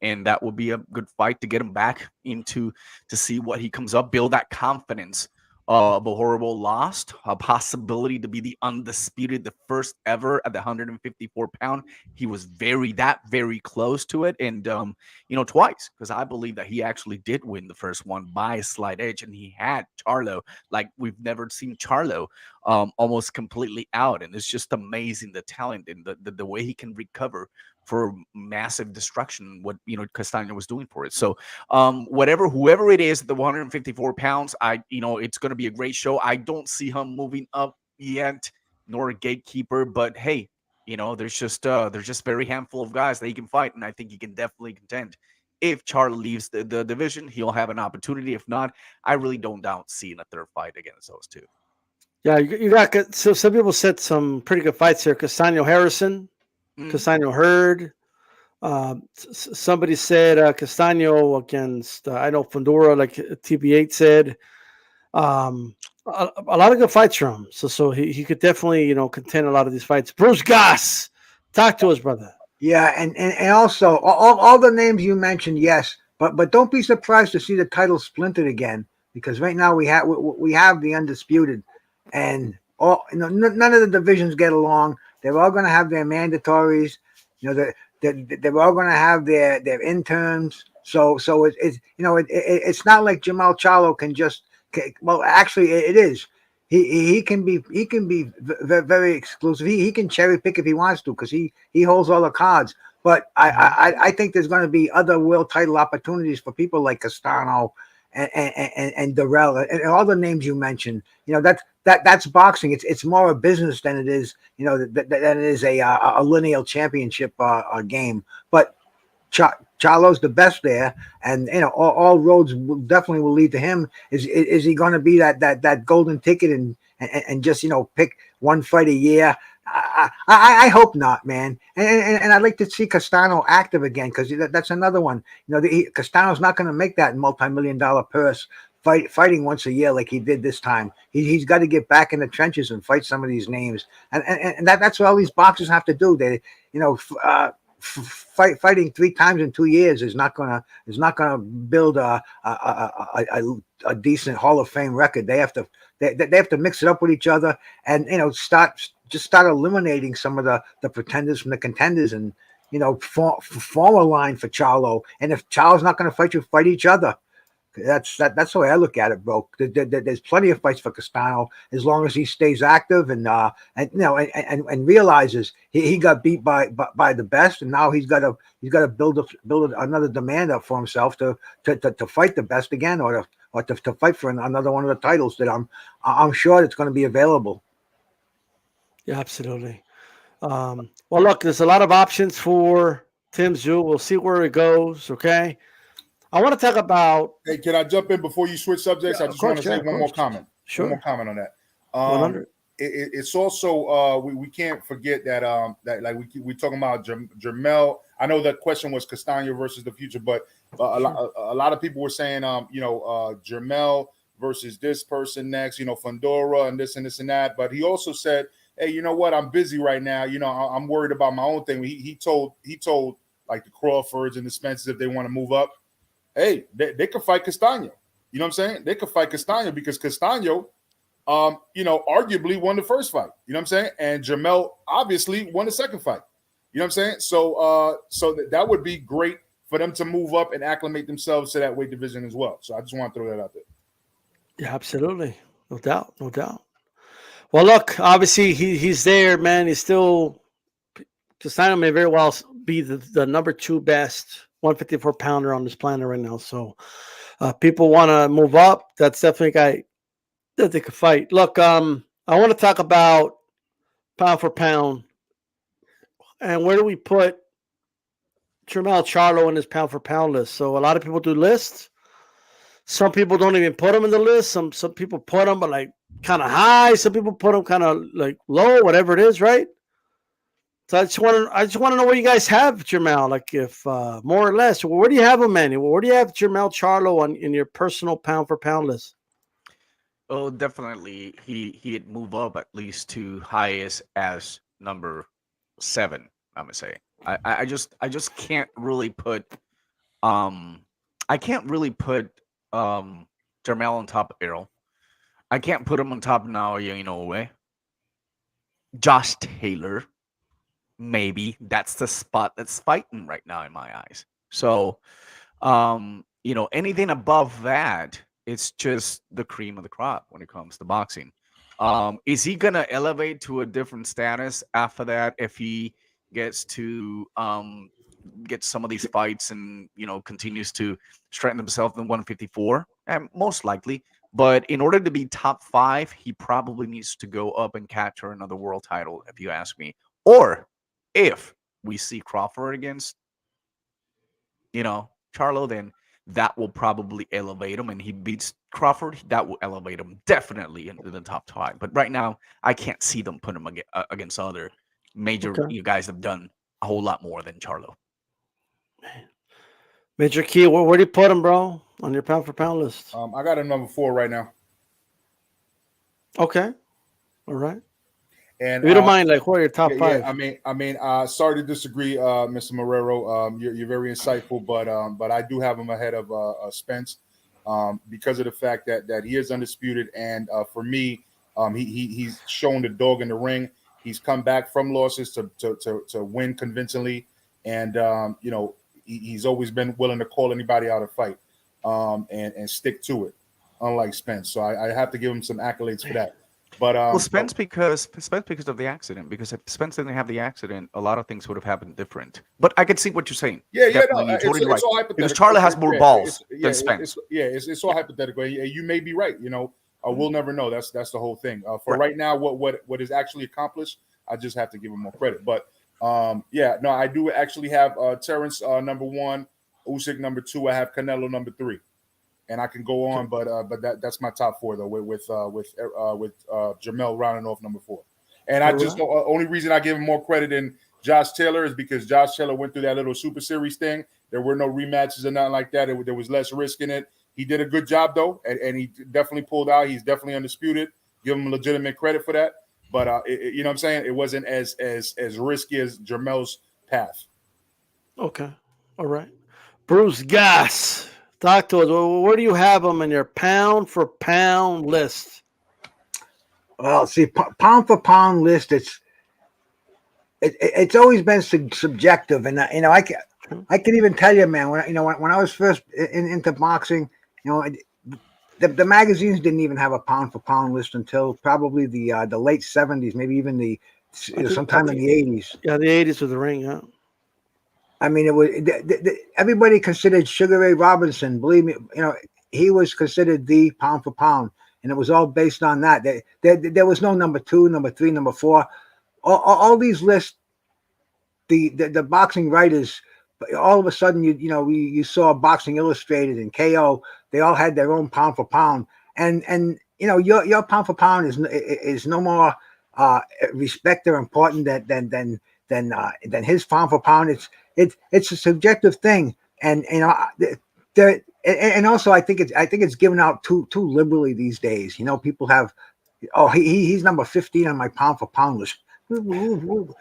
And that would be a good fight to get him back into to see what he comes up, build that confidence of a horrible loss, a possibility to be the undisputed, the first ever at the 154-pound. He was very close to it, and twice, because I believe that he actually did win the first one by a slight edge, and he had Charlo like we've never seen Charlo almost completely out, and it's just amazing the talent and the way he can recover for massive destruction, what Castano was doing for it. So whoever it is, the 154 pounds, it's going to be a great show. I don't see him moving up yet, nor a gatekeeper, but hey, there's just very handful of guys that he can fight, and I think he can definitely contend. If Charlo leaves the division, he'll have an opportunity. If not, I really don't doubt seeing a third fight against those two. Yeah, you got, so some people said some pretty good fights here. Castano Harrison, Castano Hurd. Somebody said Castano against I know Fundora, like TB8 said. A lot of good fights from him. So he could definitely contend a lot of these fights. Bruce Goss, talk to us, brother. Yeah, and also all the names you mentioned, yes, but don't be surprised to see the title splintered again, because right now we have the Undisputed, and none of the divisions get along. They're all going to have their mandatories. They're all going to have their interns. So it's not like Jermell Charlo can just. Well, actually, it is. He can be very exclusive. He can cherry pick if he wants to, because he holds all the cards. But I think there's going to be other world title opportunities for people like Castano and Darrell and all the names you mentioned. That's boxing. It's more a business than it is than it is a lineal championship game. But Charlo's the best there, and all roads definitely will lead to him. Is he going to be that golden ticket and just pick one fight a year? I hope not, man. And I'd like to see Castano active again, because that's another one. Castano's not going to make that multi-million-dollar purse fighting once a year like he did this time. He's got to get back in the trenches and fight some of these names, and that's what all these boxers have to do. They fighting 3 times in 2 years is not gonna build a decent Hall of Fame record. They have to mix it up with each other, and start eliminating some of the pretenders from the contenders, and form a line for Charlo. And if Charlo's not going to fight you, fight each other, That's the way I look at it, bro. There's plenty of fights for Castillo as long as he stays active and and realizes he got beat by the best, and now he's got to build another demand up for himself to fight the best again, or to fight for another one of the titles that I'm sure it's going to be available. Yeah, absolutely. Well, look, there's a lot of options for Tim Tszyu. We'll see where it goes. Okay. I want to talk about. Hey, can I jump in before you switch subjects? I just want to say one more comment. Sure. One more comment on that. 100. It's also we can't forget that that like we talking about Jermell. I know that question was Castillo versus the future, but a lot of people were saying Jermell versus this person next, Fundora and this and that. But he also said, hey, you know what? I'm busy right now. I'm worried about my own thing. He told like the Crawfords and the Spencers, if they want to move up, hey, they could fight Castillo. You know what I'm saying? They could fight Castillo because Castillo, arguably won the first fight. You know what I'm saying? And Jermell obviously won the second fight. You know what I'm saying? So that would be great for them to move up and acclimate themselves to that weight division as well. So I just want to throw that out there. Yeah, absolutely. No doubt. No doubt. Well, look, obviously he's there, man. He's still Castillo may very well be the number 2 best 154 pounder on this planet right now. So people want to move up. That's definitely a guy that they could fight. Look, I want to talk about pound for pound. And where do we put Jermell Charlo in his pound for pound list? So a lot of people do lists. Some people don't even put him in the list. Some people put him, but like kind of high. Some people put him kind of like low, whatever it is, right? So I just want to know what you guys have Jermell, like if more or less. Where do you have him, Manny? Where do you have Jermell Charlo in your personal pound for pound list? Oh, definitely. He'd move up at least to highest as number 7. I'm gonna say. I just can't really put Jermell on top of Errol. I can't put him on top of Naoya Inoue. Josh Taylor. Maybe that's the spot that's fighting right now in my eyes. So, anything above that, it's just the cream of the crop when it comes to boxing. Is he gonna elevate to a different status after that if he gets to get some of these fights and continues to strengthen himself in 154? And most likely. But in order to be top 5, he probably needs to go up and capture another world title, if you ask me. Or if we see Crawford against, Charlo, then that will probably elevate him, and he beats Crawford. That will elevate him definitely into the top 5. But right now, I can't see them put him against other major guys that have done a whole lot more than Charlo. Major Key, where do you put him, bro, on your pound for pound list? I got him number 4 right now. Okay, all right. And if you don't mind, like, who are your top 5? Sorry to disagree, Mr. Marrero. You're very insightful, but I do have him ahead of Spence because of the fact that he is undisputed, and for me, he's shown the dog in the ring. He's come back from losses to win convincingly, and he's always been willing to call anybody out a fight and stick to it, unlike Spence. So I have to give him some accolades for that. But Spence because of the accident. Because if Spence didn't have the accident, a lot of things would have happened different. But I can see what you're saying. Yeah, you're totally right. Because Charlo has more balls than Spence. It's all hypothetical. You may be right. We'll never know. That's the whole thing. Right now, what is actually accomplished, I just have to give him more credit. But I do actually have Terrence number 1, Usyk number 2. I have Canelo number 3. And I can go on, but that's my top 4 though. With Jermell rounding off number 4, and I just only reason I give him more credit than Josh Taylor is because Josh Taylor went through that little Super Series thing. There were no rematches or nothing like that. There was less risk in it. He did a good job though, and he definitely pulled out. He's definitely undisputed. Give him legitimate credit for that. But you know what I'm saying? It wasn't as risky as Jermell's path. Okay, all right. Bruce Gass. Talk to us. Where do you have them in your pound for pound list? Well, see, pound for pound list. It's always been subjective, and I can even tell you, man. When I was first into boxing, The magazines didn't even have a pound for pound list until probably the late 70s, maybe even sometime in the 80s. Yeah, the 80s with the ring, huh? I mean, it was everybody considered Sugar Ray Robinson. Believe me, he was considered the pound for pound, and it was all based on that. There was no number 2, number 3, number 4. All these lists, the boxing writers, all of a sudden you saw Boxing Illustrated and KO. They all had their own pound for pound, and your pound for pound is no more respect or important than his pound for pound. It's a subjective thing, and also I think it's given out too liberally these days. People have, he's number 15 on my pound for pound list. Who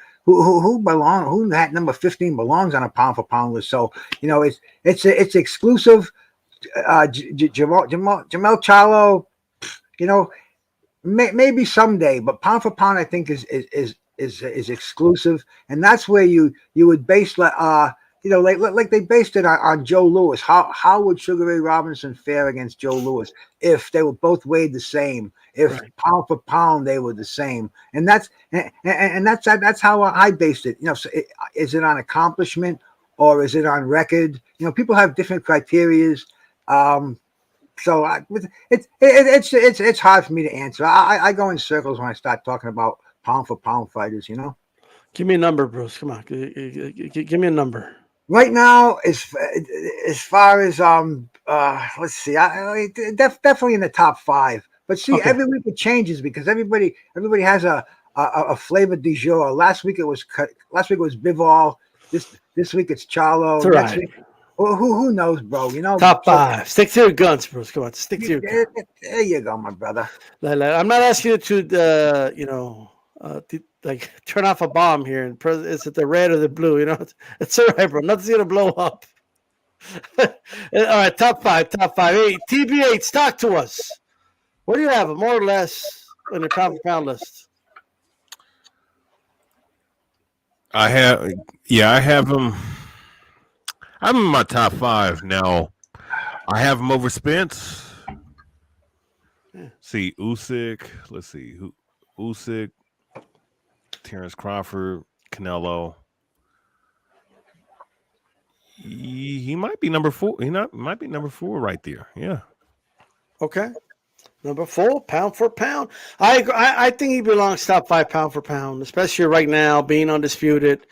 that number 15 belongs on a pound for pound list? So it's exclusive. Jermell Charlo, maybe someday, but pound for pound I think is exclusive, and that's where you would base like they based it on Joe Louis. How would Sugar Ray Robinson fare against Joe Louis if they were both weighed the same? If pound for pound they were the same, and that's how I based it. So is it on accomplishment or is it on record? People have different criterias. So it's hard for me to answer. I go in circles when I start talking about pound for pound fighters. Give me a number, Bruce. Come on, give me a number. Right now, as far as let's see, definitely in the top 5. But see, every week it changes because everybody has a flavor du jour. Last week it was Bivol. This week it's Charlo. That's right. Next week, who knows, bro? Top 5. Stick to your guns, Bruce. Come on, stick to your guns. There you go, my brother. I'm not asking you to like turn off a bomb here. And is it the red or the blue? It's all right, bro. Nothing's gonna blow up. All right, top 5. Hey, TBH, talk to us. What do you have, more or less, on your pound for pound list? I have him. I'm in my top 5 now. I have him over Spence. Yeah. See, Usyk. Let's see who. Usyk, Terrence Crawford, Canelo. He might be number 4. Might be number 4 right there. Yeah. Okay. Number 4, pound for pound. I think he belongs top 5 pound for pound, especially right now, being undisputed.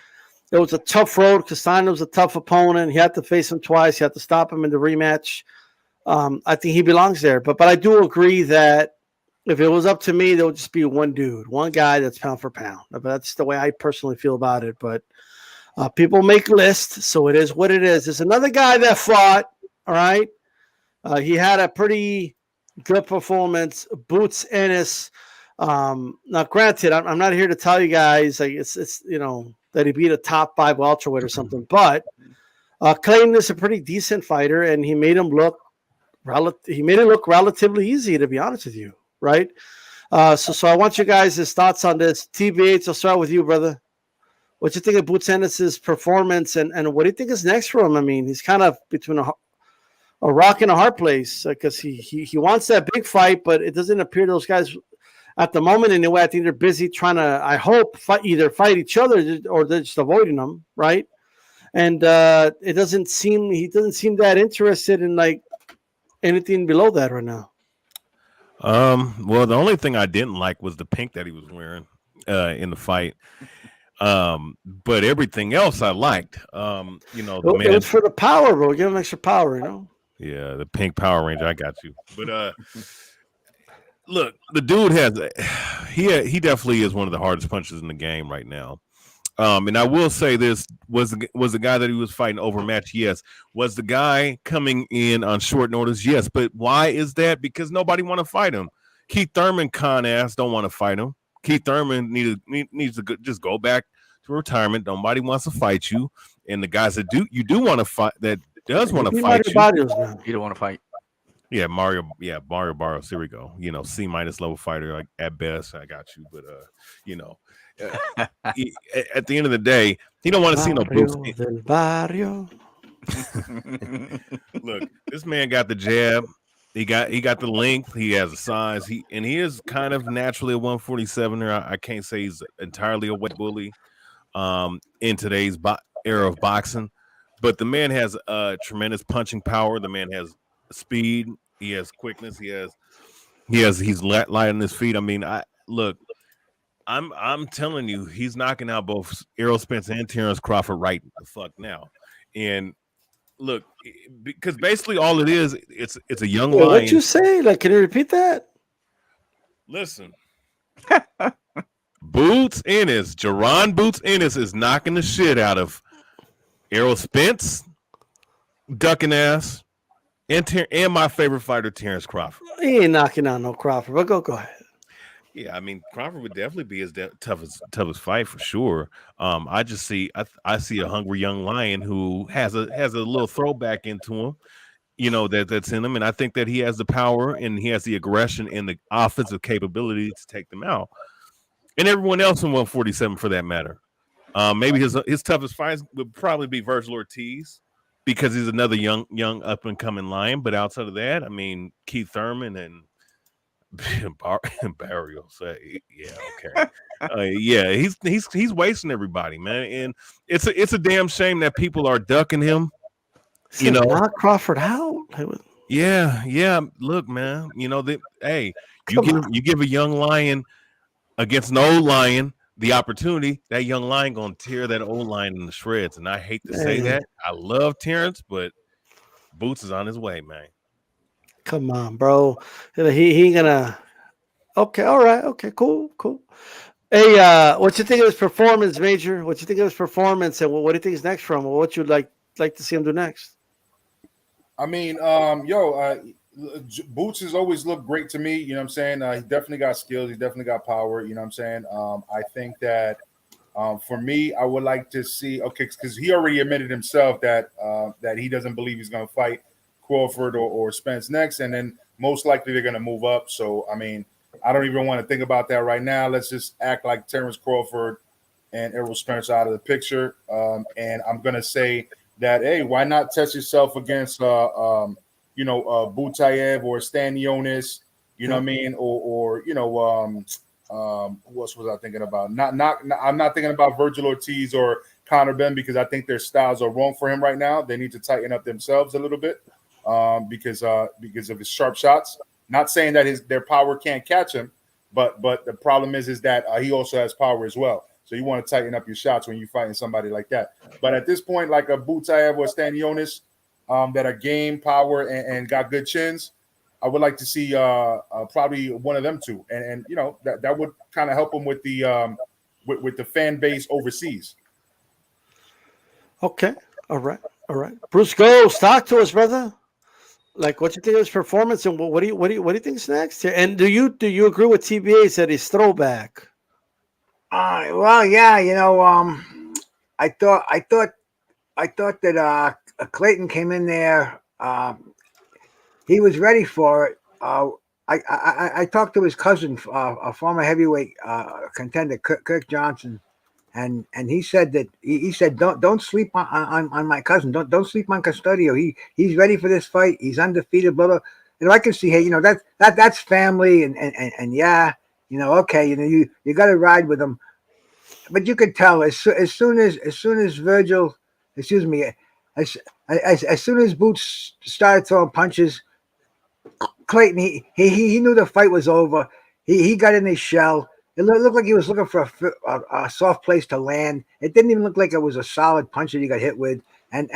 It was a tough road. Castillo was a tough opponent. He had to face him twice. He had to stop him in the rematch. I think he belongs there. But I do agree that if it was up to me, there would just be one dude, one guy that's pound for pound. But that's the way I personally feel about it. But people make lists, so it is what it is. There's another guy that fought, all right? He had a pretty good performance. Boots Ennis. Now, granted, I'm not here to tell you guys like it's that he beat a top 5 welterweight or something, but Clayton is a pretty decent fighter, and he made him look relatively easy, to be honest with you, right? So I want you guys' thoughts on this. TBH, I'll start with you, brother. What you think of Boots Ennis' performance, and what do you think is next for him? I mean, he's kind of between a rock and a hard place because he wants that big fight, but it doesn't appear those guys at the moment anyway. I think they're busy trying to, I hope, either fight each other or they're just avoiding them, right? And he doesn't seem that interested in like anything below that right now. Well, the only thing I didn't like was the pink that he was wearing in the fight. But everything else I liked. The man, it was for the power, bro. Give him extra power, Yeah, the pink Power Ranger. I got you. But look, the dude he definitely is one of the hardest punchers in the game right now. And I will say this was the guy that he was fighting overmatched. Yes. Was the guy coming in on short notice? Yes. But why is that? Because nobody want to fight him. Keith Thuman con ass don't want to fight him. Keith Thuman needs to just go back to retirement. Nobody wants to fight you. And the guys that do want to fight, that does want to fight you. You don't want to fight. Yeah, Mario Barros. Here we go. C- level fighter, like at best. I got you, but at the end of the day, he don't want to see no boots. Look, this man got the jab. He got the length. He has the size. He is kind of naturally a 147er. I can't say he's entirely a weight bully in today's era of boxing, but the man has tremendous punching power. The man has speed. He has quickness. He's light on his feet. I mean, I'm telling you, he's knocking out both Errol Spence and Terrence Crawford right the fuck now. And look, because basically all it is, it's a young lion. What'd you say? Like, can you repeat that? Listen, Boots Ennis, Jerron Boots Ennis is knocking the shit out of Errol Spence, ducking ass, and my favorite fighter, Terrence Crawford. He ain't knocking out no Crawford, but go ahead. Yeah, I mean Crawford would definitely be his toughest fight for sure. I just see I see a hungry young lion who has a little throwback into him, you know, that's in him, and I think that he has the power and he has the aggression and the offensive capability to take them out, and everyone else in 147 for that matter. Maybe his toughest fights would probably be Virgil Ortiz because he's another young up and coming lion. But outside of that, I mean Keith Thuman and Barrio say, yeah, okay, yeah, he's wasting everybody, man, and it's a damn shame that people are ducking him. You know, knock Crawford out. Yeah. Look, man, you know that. Hey, you give a young lion against an old lion the opportunity. That young lion gonna tear that old lion in the shreds, and I hate to say that. I love Terrence, but Boots is on his way, man. Come on, bro. He gonna. Okay, all right. Okay, cool. Hey, what you think of his performance, Major? What you think of his performance, and what do you think is next from him? What you'd like to see him do next? I mean, Boots has always looked great to me. You know what I'm saying? He definitely got skills. He definitely got power. You know what I'm saying? I think that for me, I would like to see, because he already admitted himself that he doesn't believe he's going to fight Crawford or Spence next, and then most likely they're going to move up. So, I mean, I don't even want to think about that right now. Let's just act like Terrence Crawford and Errol Spence are out of the picture. And I'm going to say that, hey, why not test yourself against, Butayev or Stanionis, you know what I mean? Or who else was I thinking about? I'm not thinking about Virgil Ortiz or Conor Benn because I think their styles are wrong for him right now. They need to tighten up themselves a little bit because of his sharp shots. Not saying that their power can't catch him, but the problem is that he also has power as well. So you want to tighten up your shots when you're fighting somebody like that. But at this point, like a Butayev or Stanionis that are game, power, and got good chins, I would like to see probably one of them two. And you know, that would kind of help him with the fan base overseas. Okay. All right. Bruce, talk to us, brother. Like, what you think of his performance, and what do you think's next here? And do you agree with TBA said his throwback? Well, yeah, you know, I thought that Clayton came in there. He was ready for it. I talked to his cousin, a former heavyweight contender, Kirk Johnson, and he said that he said don't sleep on my cousin. Don't sleep on Castillo. He's ready for this fight. He's undefeated, blah blah. And I can see, hey, you know, that's family, and yeah, you know, okay, you know, you got to ride with him. But you could tell as soon as Virgil, excuse me, as soon as Boots started throwing punches, Clayton he knew the fight was over. He got in his shell. It looked like he was looking for a soft place to land. It didn't even look like it was a solid punch that he got hit with. And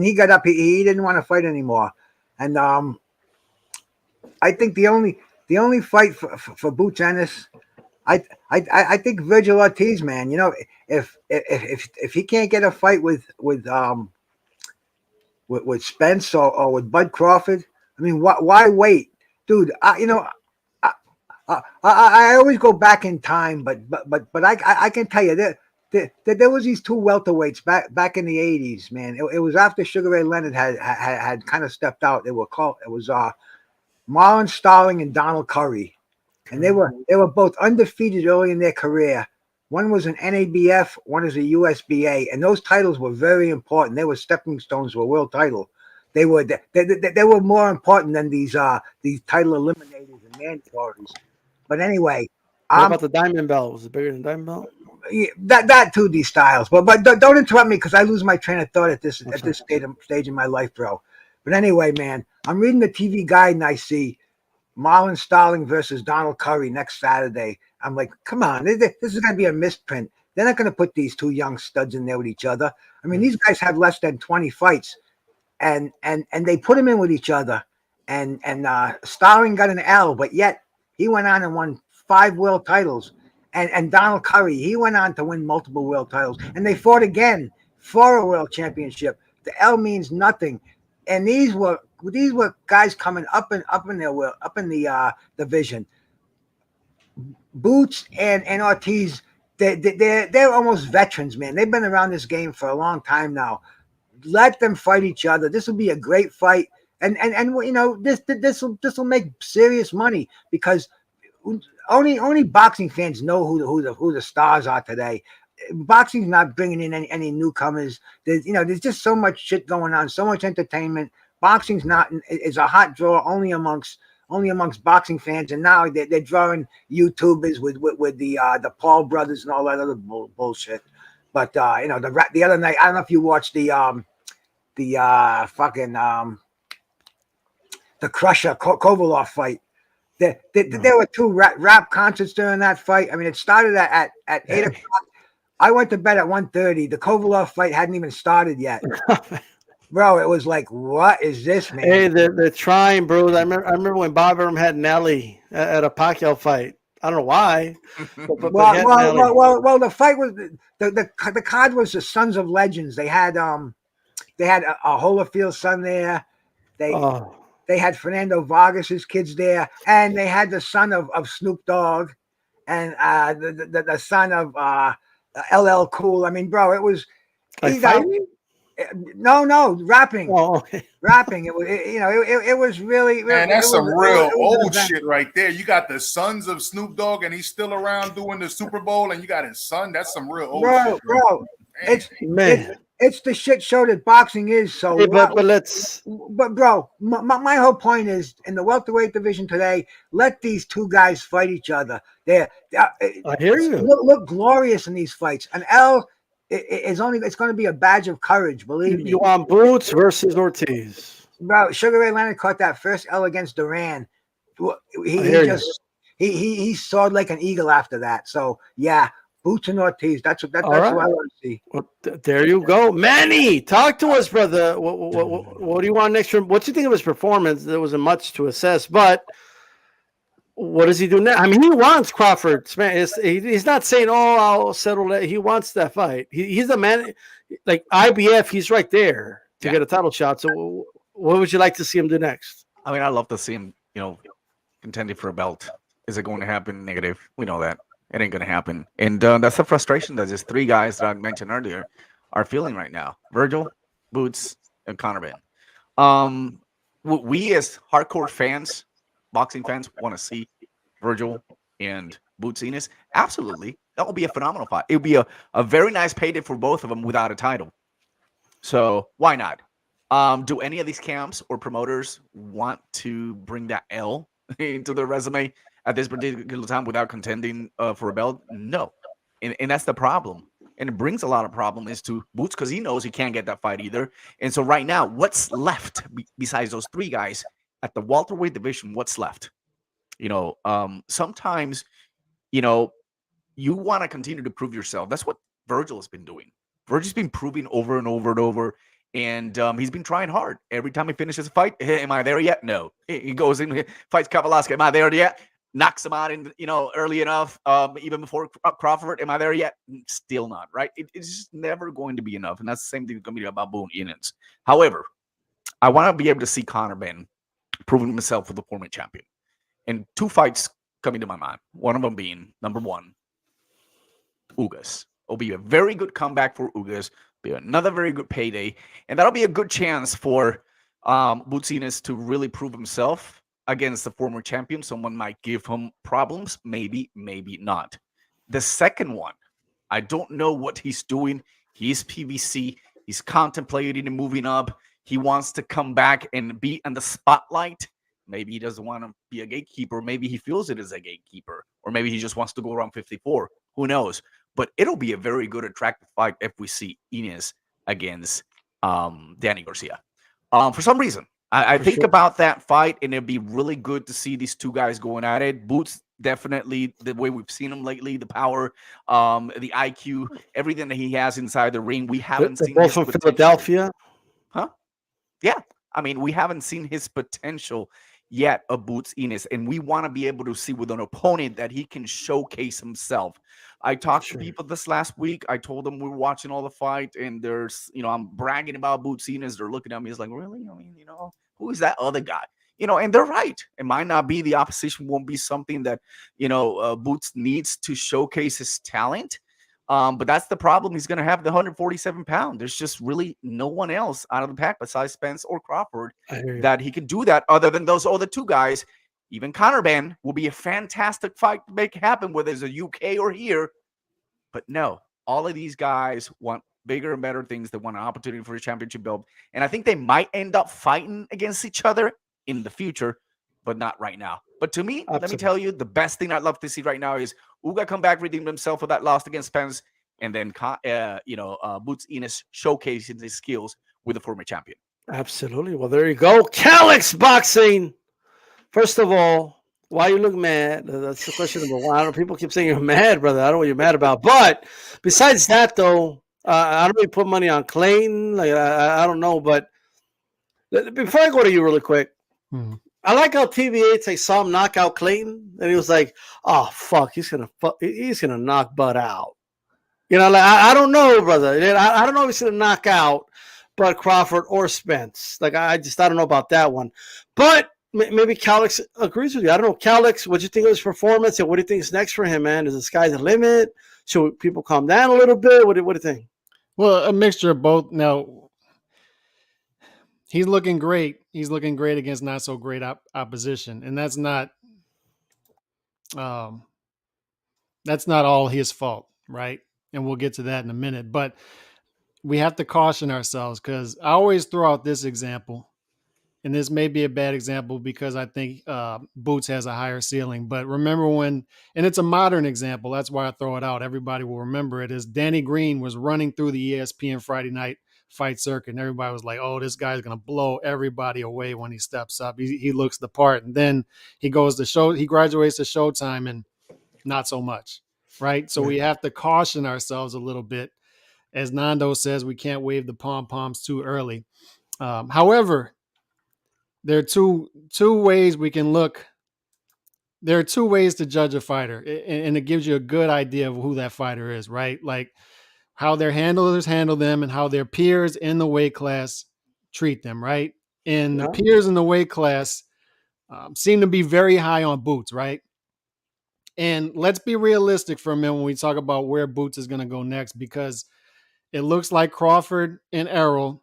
he got up. He didn't want to fight anymore. And I think the only fight for Boots Ennis, I think Virgil Ortiz, man. You know, if he can't get a fight with Spence or with Bud Crawford, I mean, why wait, dude? I always go back in time, but I can tell you that there was these two welterweights back in the 80s, man. It was after Sugar Ray Leonard had kind of stepped out. It was Marlon Starling and Donald Curry, and they were both undefeated early in their career. One was an NABF, one is a USBA, and those titles were very important. They were stepping stones to a world title. They were more important than these title eliminators and mandatories. But anyway, What about the Diamond Belt? Was it bigger than Diamond Belt? yeah, that too, these styles. But don't interrupt me because I lose my train of thought at this stage in my life, bro. But anyway, man, I'm reading the TV guide and I see Marlon Starling versus Donald Curry next Saturday. I'm like, come on, this is going to be a misprint. They're not going to put these two young studs in there with each other. I mean, these guys have less than 20 fights, and they put them in with each other. And Starling got an L, but yet he went on and won 5 world titles. And Donald Curry, he went on to win multiple world titles. And they fought again for a world championship. The L means nothing. And these were guys coming up in the division. Boots and Ortiz, they're almost veterans, man. They've been around this game for a long time now. Let them fight each other. This will be a great fight, and you know this will make serious money because only boxing fans know who the stars are today. Boxing's not bringing in any newcomers. There's just so much shit going on, so much entertainment. Boxing's is a hot draw only amongst boxing fans, and now they're drawing YouTubers with the Paul brothers and all that other bullshit. But the other night, I don't know if you watched the Crusher Kovalov fight. There were 2 rap concerts during that fight. I mean, it started at 8 o'clock. I went to bed at 1:30. The Kovalov fight hadn't even started yet. Bro, it was like, what is this, man? Hey, they're trying, bro. I remember when Bob Arum had Nelly at a Pacquiao fight. I don't know why. Well, the fight was the card was the Sons of Legends. They had a Holyfield son there. They had Fernando Vargas's kids there, and they had the son of Snoop Dogg, and the son of LL Cool. I mean, bro, it was no rapping. Oh, okay. Rapping. It was really. Man, that's some real old shit right there. You got the sons of Snoop Dogg, and he's still around doing the Super Bowl, and you got his son. That's some real old shit. Bro. It's the shit show that boxing is. So, hey, but bro, my whole point is in the welterweight division today, let these two guys fight each other. I hear you. Look glorious in these fights. An L it's going to be a badge of courage. Believe me. You want Boots versus Ortiz, bro? Sugar Ray Leonard caught that first L against Duran. He soared like an eagle after that. So yeah. Boots and Ortiz. That's what I want to see. Well, there you go, Manny. Talk to us, brother. What do you want next? What do you think of his performance? There wasn't much to assess, but what does he do now? I mean, he wants Crawford. He's not saying, "Oh, I'll settle that." He wants that fight. He's the man. Like IBF, he's right there to get a title shot. So, what would you like to see him do next? I mean, I'd love to see him, contending for a belt. Is it going to happen? Negative. We know that. It ain't going to happen. And that's the frustration that these 3 guys that I mentioned earlier are feeling right now. Virgil, Boots, and Conor Ben. We as hardcore fans, boxing fans, want to see Virgil and Boots Enos. Absolutely. That will be a phenomenal fight. It would be a very nice payday for both of them without a title. So why not? Do any of these camps or promoters want to bring that L into their resume at this particular time without contending for a belt? No. And that's the problem. And it brings a lot of problems to Boots because he knows he can't get that fight either. And so right now, what's left besides those 3 guys at the welterweight division? What's left? Sometimes, you want to continue to prove yourself. That's what Virgil has been doing. Virgil's been proving over and over and over. And he's been trying hard. Every time he finishes a fight, hey, am I there yet? No. He goes in, fights Kavalaska. Am I there yet? Knocks him out in, early enough, even before Crawford. Am I there yet? Still not, right? It's just never going to be enough. And that's the same thing going to be about Boone Enos. However, I want to be able to see Conor Ben proving himself with the former champion. And 2 fights coming to my mind. One of them being, number 1, Ugas. It'll be a very good comeback for Ugas. Be another very good payday. And that'll be a good chance for Boots Enos to really prove himself against the former champion. Someone might give him problems. Maybe, maybe not. The second one, I don't know what he's doing. He's PVC. He's contemplating and moving up. he wants to come back and be in the spotlight. Maybe he doesn't want to be a gatekeeper. Maybe he feels it is a gatekeeper, or maybe he just wants to go around 54. Who knows? But it'll be a very good, attractive fight if we see Ines against Danny Garcia. For some reason, I think about that fight, and it'd be really good to see these two guys going at it. Boots, definitely the way we've seen him lately, the power, the IQ, everything that he has inside the ring. We haven't seen both from Philadelphia. Huh? Yeah. I mean, we haven't seen his potential yet of Boots Ines, and we want to be able to see with an opponent that he can showcase himself. I talked to people this last week. I told them we were watching all the fight, and there's, I'm bragging about Boots Ines. They're looking at me. It's like, really? I mean, who is that other guy? And they're right. It might not be, the opposition won't be something that, Boots needs to showcase his talent. But that's the problem. He's going to have the 147 pound. There's just really no one else out of the pack besides Spence or Crawford that he can do that other than those other two guys. Even Conor Ben will be a fantastic fight to make happen, whether it's a UK or here. But no, all of these guys want bigger and better things. They want an opportunity for a championship belt. And I think they might end up fighting against each other in the future, but not right now. But to me, Let me tell you, the best thing I'd love to see right now is Uga come back, redeem himself for that loss against Spence, and then Boots Ines showcasing his skills with the former champion. Absolutely. Well, there you go. Calix Boxing. First of all, why you look mad? That's the question number one. I don't. People keep saying you're mad, brother. I don't know what you're mad about. But besides that, though, I don't really put money on Clayton. Like I don't know. But before I go to you, really quick. I like how TBH saw him knock out Clayton, and he was like, "Oh fuck, he's gonna knock Bud out." I don't know, brother. I don't know if he's gonna knock out Bud Crawford or Spence. I don't know about that one. But maybe Calix agrees with you. I don't know, Calix. What do you think of his performance, and what do you think is next for him, man? Is the sky the limit? Should people calm down a little bit? What do you think? Well, a mixture of both. Now, he's looking great. He's looking great against not so great opposition, and that's not all his fault, right? And we'll get to that in a minute. But we have to caution ourselves, because I always throw out this example, and this may be a bad example because I think Boots has a higher ceiling. But remember and it's a modern example, that's why I throw it out. Everybody will remember it, is Danny Green was running through the ESPN Friday night fight circuit, and everybody was like, oh, this guy's going to blow everybody away when he steps up. He looks the part. And then he graduates to Showtime, and not so much, right? So we have to caution ourselves a little bit. As Nando says, we can't wave the pom-poms too early. However, there are two ways we can look. There are two ways to judge a fighter, and it gives you a good idea of who that fighter is, right? Like how their handlers handle them and how their peers in the weight class treat them, right? And the peers in the weight class seem to be very high on Boots, right? And let's be realistic for a minute when we talk about where Boots is going to go next, because it looks like Crawford and Errol,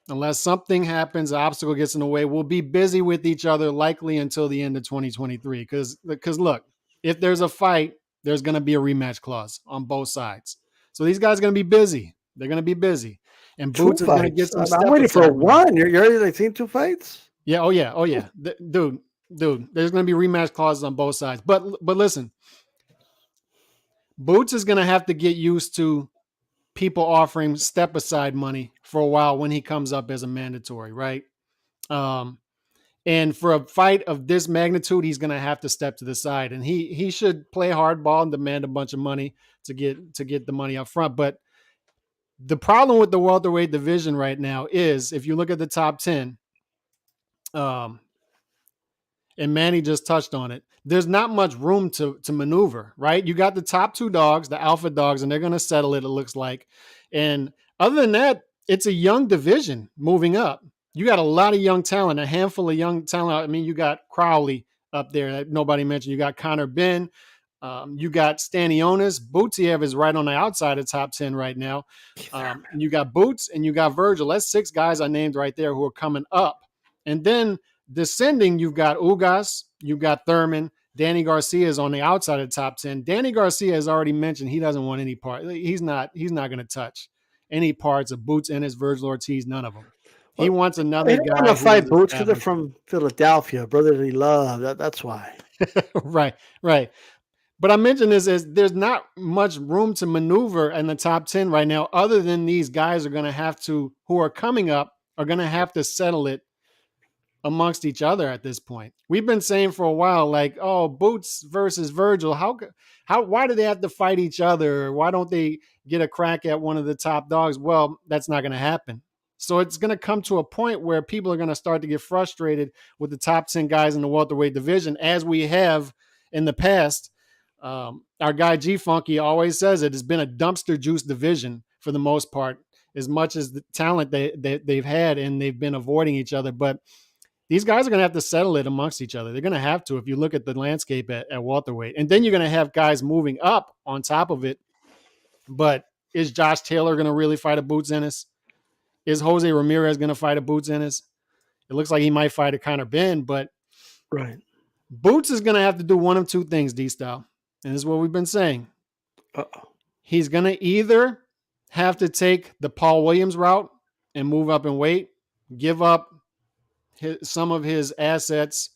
unless something happens, an obstacle gets in the way, will be busy with each other likely until the end of 2023. Because look, if there's a fight, there's going to be a rematch clause on both sides. So these guys are going to be busy. They're going to be busy. And Boots is going to get some stuff. I'm waiting for one. You're already seen two fights? Yeah. Oh, yeah. Dude, there's going to be rematch clauses on both sides. But listen, Boots is going to have to get used to people offering step aside money for a while when he comes up as a mandatory, right? And for a fight of this magnitude, he's going to have to step to the side, and he should play hardball and demand a bunch of money to get the money up front. But the problem with the welterweight division right now is, if you look at the top 10, and Manny just touched on it, there's not much room to maneuver, right? You got the top two dogs, the alpha dogs, and they're going to settle it looks like. And other than that, it's a young division moving up. You got a lot of young talent, a handful of young talent. I mean, you got Crowley up there that nobody mentioned. You got Conor Ben. You got Stanionis. Bootsiev is right on the outside of top 10 right now. You got Boots and you got Virgil. That's 6 guys I named right there who are coming up. And then descending, you've got Ugas, you've got Thurman. Danny Garcia is on the outside of the top 10. Danny Garcia has already mentioned he doesn't want any part. He's not going to touch any parts of Boots and his Virgil Ortiz, none of them. He wants another They guy. don't want to who fight is Boots because they're established. from Philadelphia, brotherly love. That's why. Right. But I mentioned this is there's not much room to maneuver in the top 10 right now, other than these guys are going to have to, who are coming up, are going to have to settle it amongst each other at this point. We've been saying for a while, like, oh, Boots versus Virgil. Why do they have to fight each other? Why don't they get a crack at one of the top dogs? Well, that's not going to happen. So it's going to come to a point where people are going to start to get frustrated with the top 10 guys in the welterweight division, as we have in the past. Our guy G Funky always says it has been a dumpster juice division for the most part, as much as the talent they've had, and they've been avoiding each other. But these guys are going to have to settle it amongst each other. They're going to have to, if you look at the landscape at welterweight. And then you're going to have guys moving up on top of it. But is Josh Taylor going to really fight a Boots Ennis? Is Jose Ramirez going to fight a Boots Ennis? It looks like he might fight a Conor Benn, but Right. Boots is going to have to do one of two things, D-Style. And this is what we've been saying. Uh-oh. He's going to either have to take the Paul Williams route and move up in weight, give up some of his assets,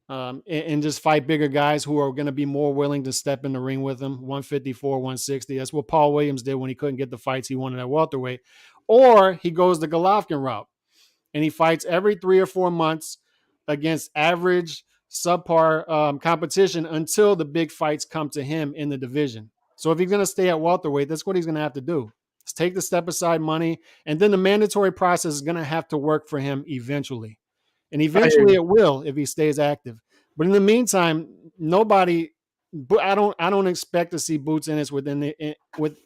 and just fight bigger guys who are going to be more willing to step in the ring with him, 154, 160. That's what Paul Williams did when he couldn't get the fights he wanted at welterweight. Or he goes the Golovkin route, and he fights every 3 or 4 months against average, subpar competition until the big fights come to him in the division. So if he's going to stay at welterweight, that's what he's going to have to do. Is take the step aside money, and then the mandatory process is going to have to work for him eventually. And eventually it will if he stays active. But in the meantime, I don't expect to see Boots Ennis with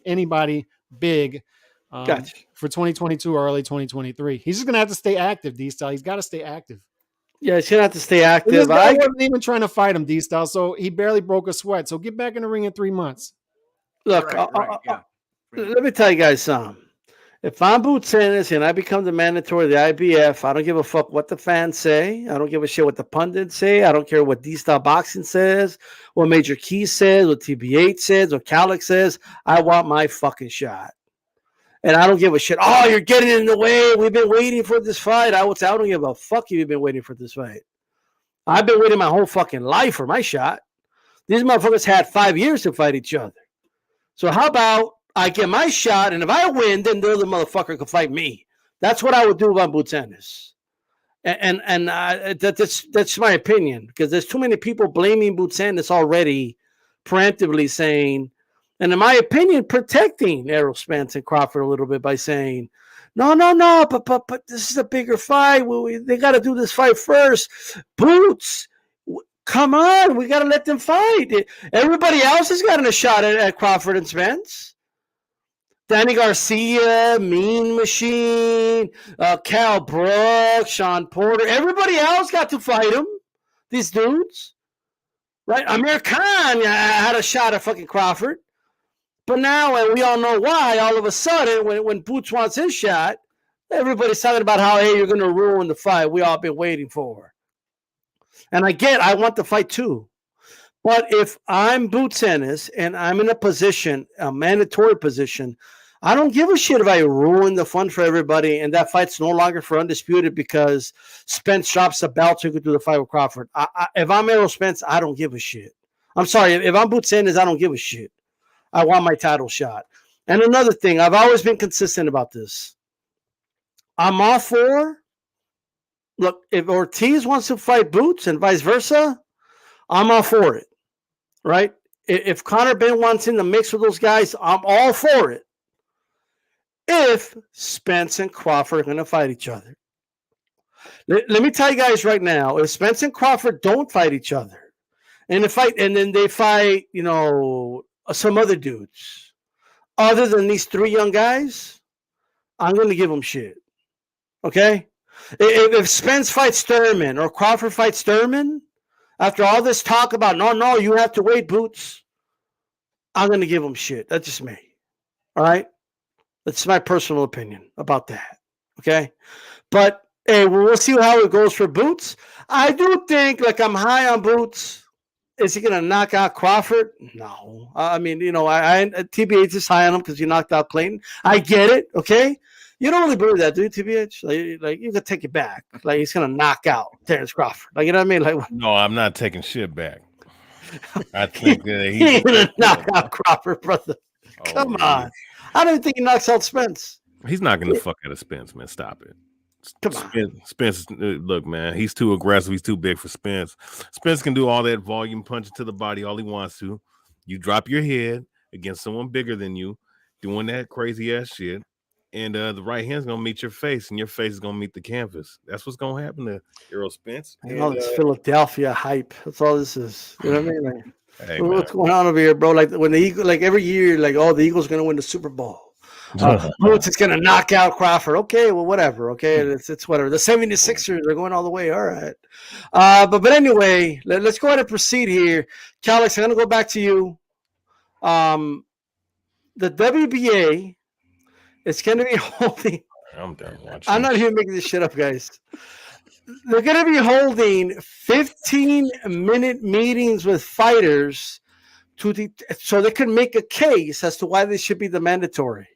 anybody big for 2022 or early 2023. He's just going to have to stay active, D-Style. He's got to stay active. Yeah, he's going to have to stay active. And this guy wasn't even trying to fight him, D-Style, so he barely broke a sweat. So get back in the ring in 3 months. Look, Yeah. let me tell you guys something. If I'm Boots Ennis and I become the mandatory of the IBF, I don't give a fuck what the fans say. I don't give a shit what the pundits say. I don't care what DStyleBoxing says, what Major Key says, what TB8 says, what Calix says. I want my fucking shot. And I don't give a shit. Oh, you're getting in the way. We've been waiting for this fight. I would say, I don't give a fuck if you've been waiting for this fight. I've been waiting my whole fucking life for my shot. These motherfuckers had 5 years to fight each other. So how about I get my shot, and if I win, then the other motherfucker can fight me. That's what I would do about Boots Ennis. And that's my opinion, because there's too many people blaming Boots Ennis already, preemptively saying, and in my opinion, protecting Errol Spence and Crawford a little bit by saying, no, but this is a bigger fight. They got to do this fight first. Boots, come on, we got to let them fight. Everybody else has gotten a shot at Crawford and Spence. Danny Garcia, Mean Machine, Cal Brooks, Sean Porter. Everybody else got to fight him, these dudes. Right? Amir Khan had a shot at fucking Crawford. But now, and we all know why, all of a sudden, when Boots wants his shot, everybody's talking about how, hey, you're going to ruin the fight we all been waiting for. And I want the fight too. But if I'm Boots Ennis and I'm in a mandatory position, I don't give a shit if I ruin the fun for everybody and that fight's no longer for Undisputed because Spence drops the belt so he could do the fight with Crawford. If I'm Errol Spence, I don't give a shit. I'm sorry. If I'm Boots Ennis, I don't give a shit. I want my title shot. And another thing, I've always been consistent about this. I'm all for, look, if Ortiz wants to fight Boots and vice versa, I'm all for it. Right? If Conor Benn wants in the mix with those guys, I'm all for it. If Spence and Crawford are going to fight each other. Let me tell you guys right now, if Spence and Crawford don't fight each other, and then they fight, some other dudes, other than these 3 young guys, I'm going to give them shit. Okay? If Spence fights Sturman or Crawford fights Sturman, after all this talk about, no, you have to wait, Boots, I'm going to give them shit. That's just me. All right? That's my personal opinion about that. Okay? But, hey, we'll see how it goes for Boots. I do think, I'm high on Boots. Is he going to knock out Crawford? No. I TBH is high on him because he knocked out Clayton. I get it, okay? You don't really believe that, do you, TBH? Like you could take it back. Like he's gonna knock out Terrence Crawford. Like you know what I mean? Like No, I'm not taking shit back. I think that he's gonna knock out Crawford, brother. Come on. I don't even think he knocks out Spence. He's not gonna fuck out of Spence, man. Stop it. Come on. Spence, look, man, he's too aggressive. He's too big for Spence. Spence can do all that volume punching to the body all he wants to. You drop your head against someone bigger than you, doing that crazy ass shit, and the right hand's gonna meet your face, and your face is gonna meet the canvas. That's what's gonna happen to Errol Spence. All this Philadelphia hype. That's all this is. You know what I mean? Like, hey, what's going on over here, bro? Like when the Eagle, like every year, like the Eagles gonna win the Super Bowl. Woods is gonna knock out Crawford. Okay, well, whatever. Okay, it's whatever. The 76ers are going all the way. All right. But anyway, let's go ahead and proceed here. Calix, I'm gonna go back to you. The WBA is gonna be holding. I'm done watching. I'm not even making this shit up, guys. They're gonna be holding 15-minute meetings with fighters so they can make a case as to why they should be the mandatory.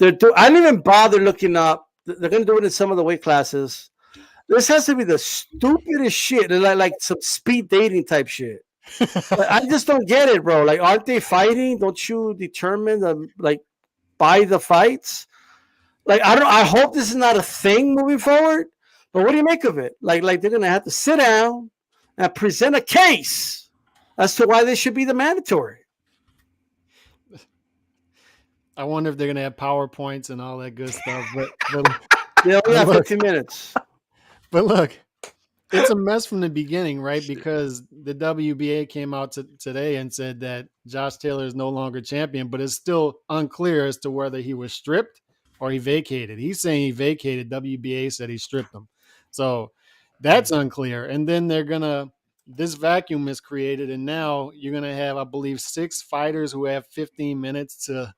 I didn't even bother looking up. They're going to do it in some of the weight classes. This has to be the stupidest shit, like some speed dating type shit. I just don't get it, bro. Like, aren't they fighting? Don't you determine by the fights? Like, I hope this is not a thing moving forward. But what do you make of it? Like they're going to have to sit down and present a case as to why they should be the mandatory. I wonder if they're gonna have PowerPoints and all that good stuff. But they only have 15 minutes. But look, it's a mess from the beginning, right? Because the WBA came out today and said that Josh Taylor is no longer champion, but it's still unclear as to whether he was stripped or he vacated. He's saying he vacated. WBA said he stripped him. So that's unclear. And then this vacuum is created, and now you're gonna have, I believe, 6 fighters who have 15 minutes to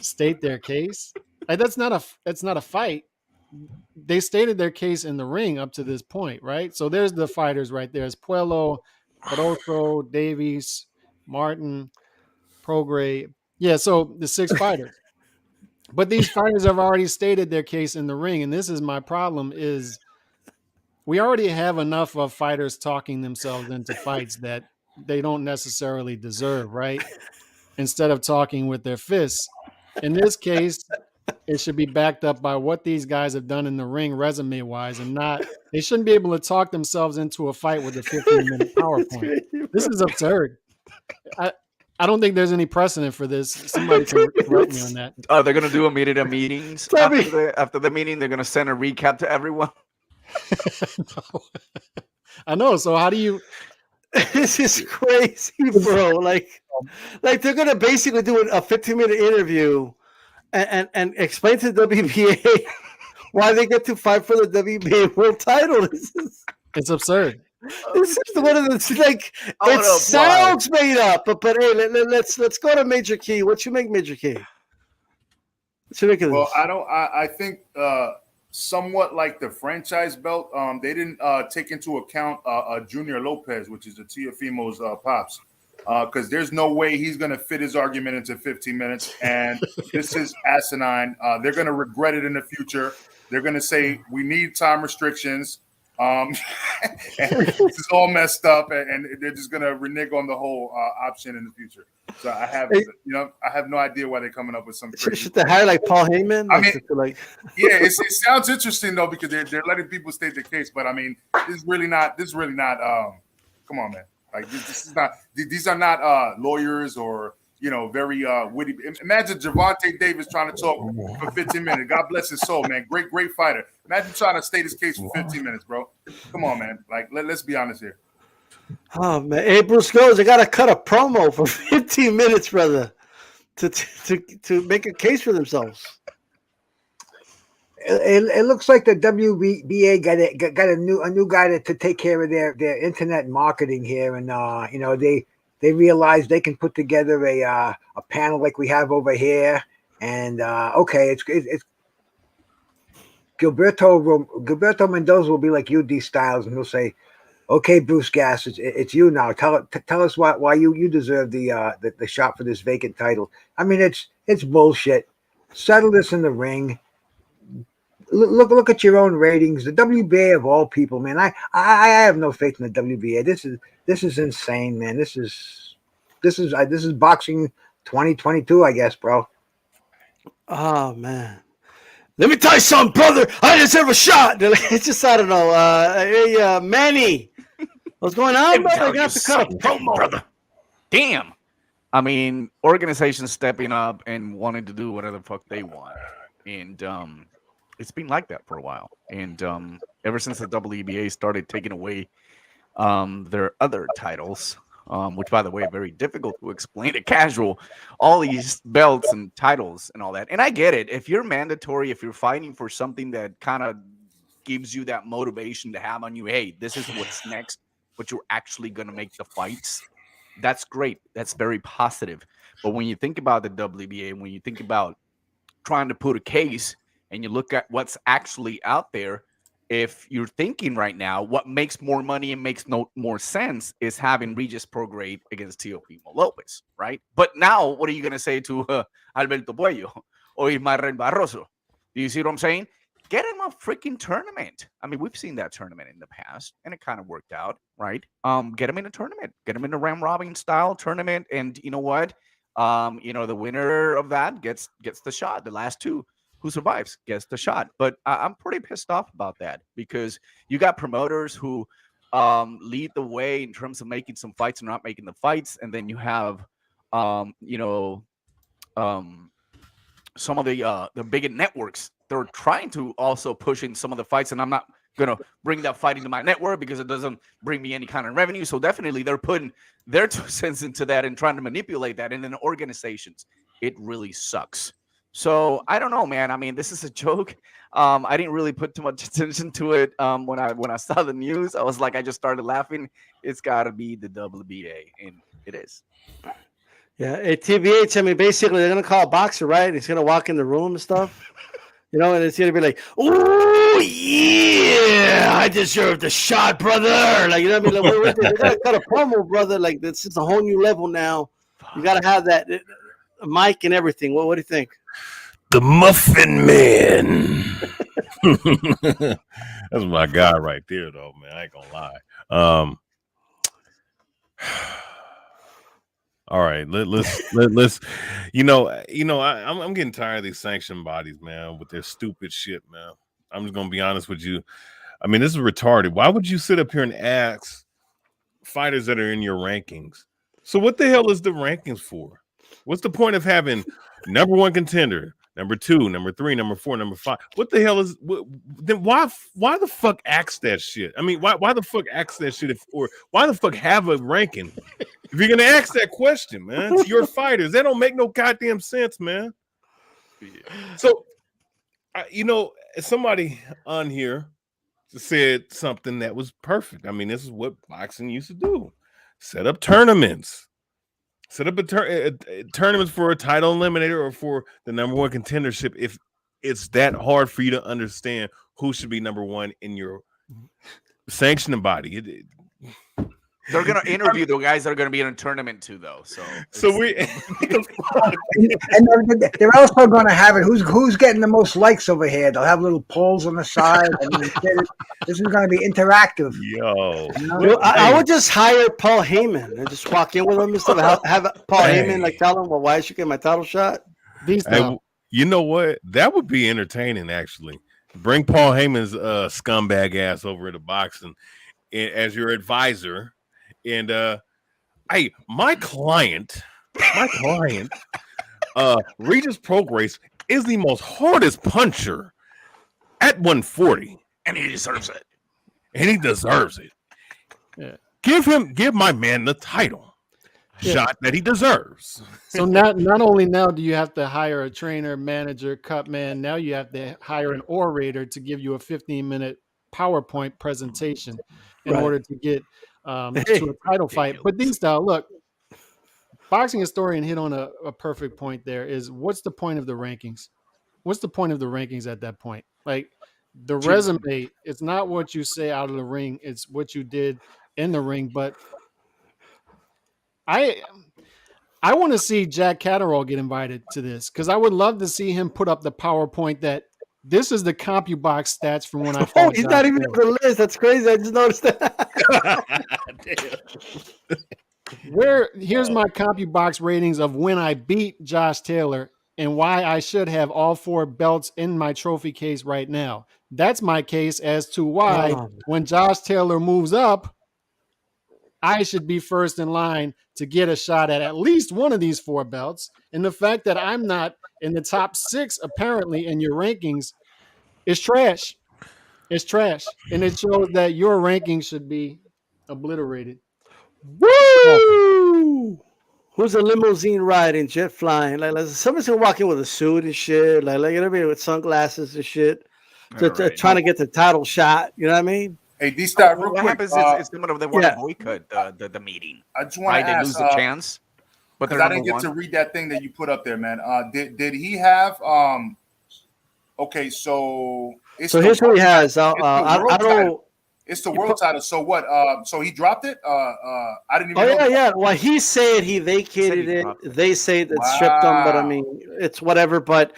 state their case. Like that's not a fight. They stated their case in the ring up to this point, right? So there's the fighters right there. It's Puello, Barroso, Davies, Martin, Prograis. Yeah, so the 6 fighters. But these fighters have already stated their case in the ring, and this is my problem is we already have enough of fighters talking themselves into fights that they don't necessarily deserve, right? Instead of talking with their fists. In this case, it should be backed up by what these guys have done in the ring resume-wise, and they shouldn't be able to talk themselves into a fight with a 15-minute PowerPoint. This is absurd. I don't think there's any precedent for this. Somebody can correct me on that. They're going to do immediate meetings. After the meeting, they're going to send a recap to everyone. No. I know. So how do you... This is crazy, bro. Like they're gonna basically do a 15-minute interview and explain to the WBA why they get to fight for the WBA world title. It's absurd. This is one of the it sounds made up, but hey, let's go to Major Key. What you make, Major Key? What you make of this? Well, I think somewhat like the franchise belt, they didn't take into account Junior Lopez, which is a Teofimo's pops, because there's no way he's going to fit his argument into 15 minutes, and this is asinine. They're going to regret it in the future. They're going to say, we need time restrictions. And this is all messed up, and they're just going to renege on the whole option in the future. So I have no idea why they're coming up with some crazy. Should they hire like Paul Heyman? I mean, yeah, it sounds interesting though because they're letting people state their case. But I mean, this is really not. Come on, man. Like this is not. These are not lawyers or very witty. Imagine Gervonta Davis trying to talk for 15 minutes. God bless his soul, man. Great fighter. Imagine trying to state his case for 15 minutes, bro. Come on, man. Like let's be honest here. Oh man, hey Bruce goes. They got to cut a promo for 15 minutes, brother, to make a case for themselves. It looks like the WBA got a new guy to take care of their internet marketing here, and they realized they can put together a panel like we have over here, and it's Gilberto Mendoza will be like UD Styles, and he'll say, "Okay, Bruce Gass, it's you now. Tell us why you deserve the shot for this vacant title." I mean, it's bullshit. Settle this in the ring. look at your own ratings. The WBA of all people, man. I have no faith in the WBA. This is insane, man. This is boxing 2022, I guess, bro. Oh man. Let me tell you something, brother. I deserve a shot. It's just, I don't know. Hey, Manny, what's going on, brother? I got to cut a promo, brother. Damn. I mean, organizations stepping up and wanting to do whatever the fuck they want, and it's been like that for a while. And ever since the WBA started taking away their other titles, which, by the way, are very difficult to explain to casual, all these belts and titles and all that. And I get it. If you're mandatory, if you're fighting for something that kind of gives you that motivation to have on you, hey, this is what's next, but you're actually going to make the fights, that's great. That's very positive. But when you think about the WBA, when you think about trying to put a case and you look at what's actually out there, if you're thinking right now, what makes more money and makes no more sense is having Regis Prograde against Teofimo Lopez, right? But now, what are you going to say to Alberto Puello or Marrero Barroso? Do you see what I'm saying? Get him a freaking tournament. I mean, we've seen that tournament in the past, and it kind of worked out, right? Get him in a tournament. Get him in a round robin style tournament, and you know what? The winner of that gets the shot. The last two who survives gets the shot. But I'm pretty pissed off about that because you got promoters who lead the way in terms of making some fights and not making the fights, and then you have some of the bigger networks. They're trying to also push in some of the fights, and I'm not going to bring that fight into my network because it doesn't bring me any kind of revenue. So definitely they're putting their 2 cents into that and trying to manipulate that. And then organizations, it really sucks. So I don't know, man. I mean, this is a joke. I didn't really put too much attention to it when I saw the news. I was like, I just started laughing. It's got to be the WBA, and it is. Yeah, at TBH, I mean, basically, they're going to call a boxer, right? He's going to walk in the room and stuff, and it's going to be like, oh, yeah, I deserve the shot, brother. Like, you know what I mean? Like, they got to cut a promo, brother. Like, this is a whole new level now. You got to have that mic and everything. What do you think? The Muffin Man. That's my guy right there, though, man. I ain't going to lie. All right, let's I'm getting tired of these sanctioned bodies, man, with their stupid shit, man. I'm just gonna be honest with you. I mean, this is retarded. Why would you sit up here and ask fighters that are in your rankings? So what the hell is the rankings for? What's the point of having number 1 contender, number 2, number 3, number 4, number 5? What the hell is then why the fuck ask that shit? I mean, why the fuck ask that shit or why the fuck have a ranking? If you're gonna ask that question, man, to your fighters, that don't make no goddamn sense, man. So, somebody on here said something that was perfect. I mean, this is what boxing used to do: set up tournaments, set up tournaments for a title eliminator or for the number 1 contendership. If it's that hard for you to understand who should be number 1 in your sanctioning body. They're going to interview the guys that are going to be in a tournament too, though. So and they're also going to have it. Who's getting the most likes over here? They'll have little polls on the side. I mean, this is going to be interactive. I would just hire Paul Heyman and just walk in with him and stuff. Have Paul Heyman tell him, well, why did you get my title shot? You know what? That would be entertaining, actually. Bring Paul Heyman's scumbag ass over to boxing as your advisor. And my client, Regis Prograde is the most hardest puncher at 140, and he deserves it. Yeah. Give my man the title shot that he deserves. So not only now do you have to hire a trainer, manager, cut man, now you have to hire an orator to give you a 15-minute PowerPoint presentation in order to get to a title fight. But DStyle, look, boxing historian hit on a perfect point there is what's the point of the rankings? What's the point of the rankings at that point? Like the resume, it's not what you say out of the ring, it's what you did in the ring. But I want to see Jack Catterall get invited to this because I would love to see him put up the PowerPoint that This is the CompuBox stats from when I Oh, fought. he's Josh not even Taylor. on the list. That's crazy. I just noticed that. Here's my CompuBox ratings of when I beat Josh Taylor and why I should have all 4 belts in my trophy case right now. That's my case as to why when Josh Taylor moves up, I should be first in line to get a shot at least one of these 4 belts. And the fact that I'm not in the top 6 apparently in your rankings is trash. It's trash. And it shows that your ranking should be obliterated. Woo! Who's a limousine riding, jet flying? Like somebody's gonna walk in with a suit and shit, like everybody with sunglasses and shit, trying to get the title shot. You know what I mean? Hey, D-Style, real What quick. happens is some of them want to boycott the meeting. I just want to They ask, lose the chance, but because I didn't get to read that thing that you put up there, man. Did he have? Okay, so here's what he has. I don't. It's the world title. So what? So he dropped it. I didn't even. Oh yeah. Well, he said he vacated it. They say that stripped him, but I mean, it's whatever. But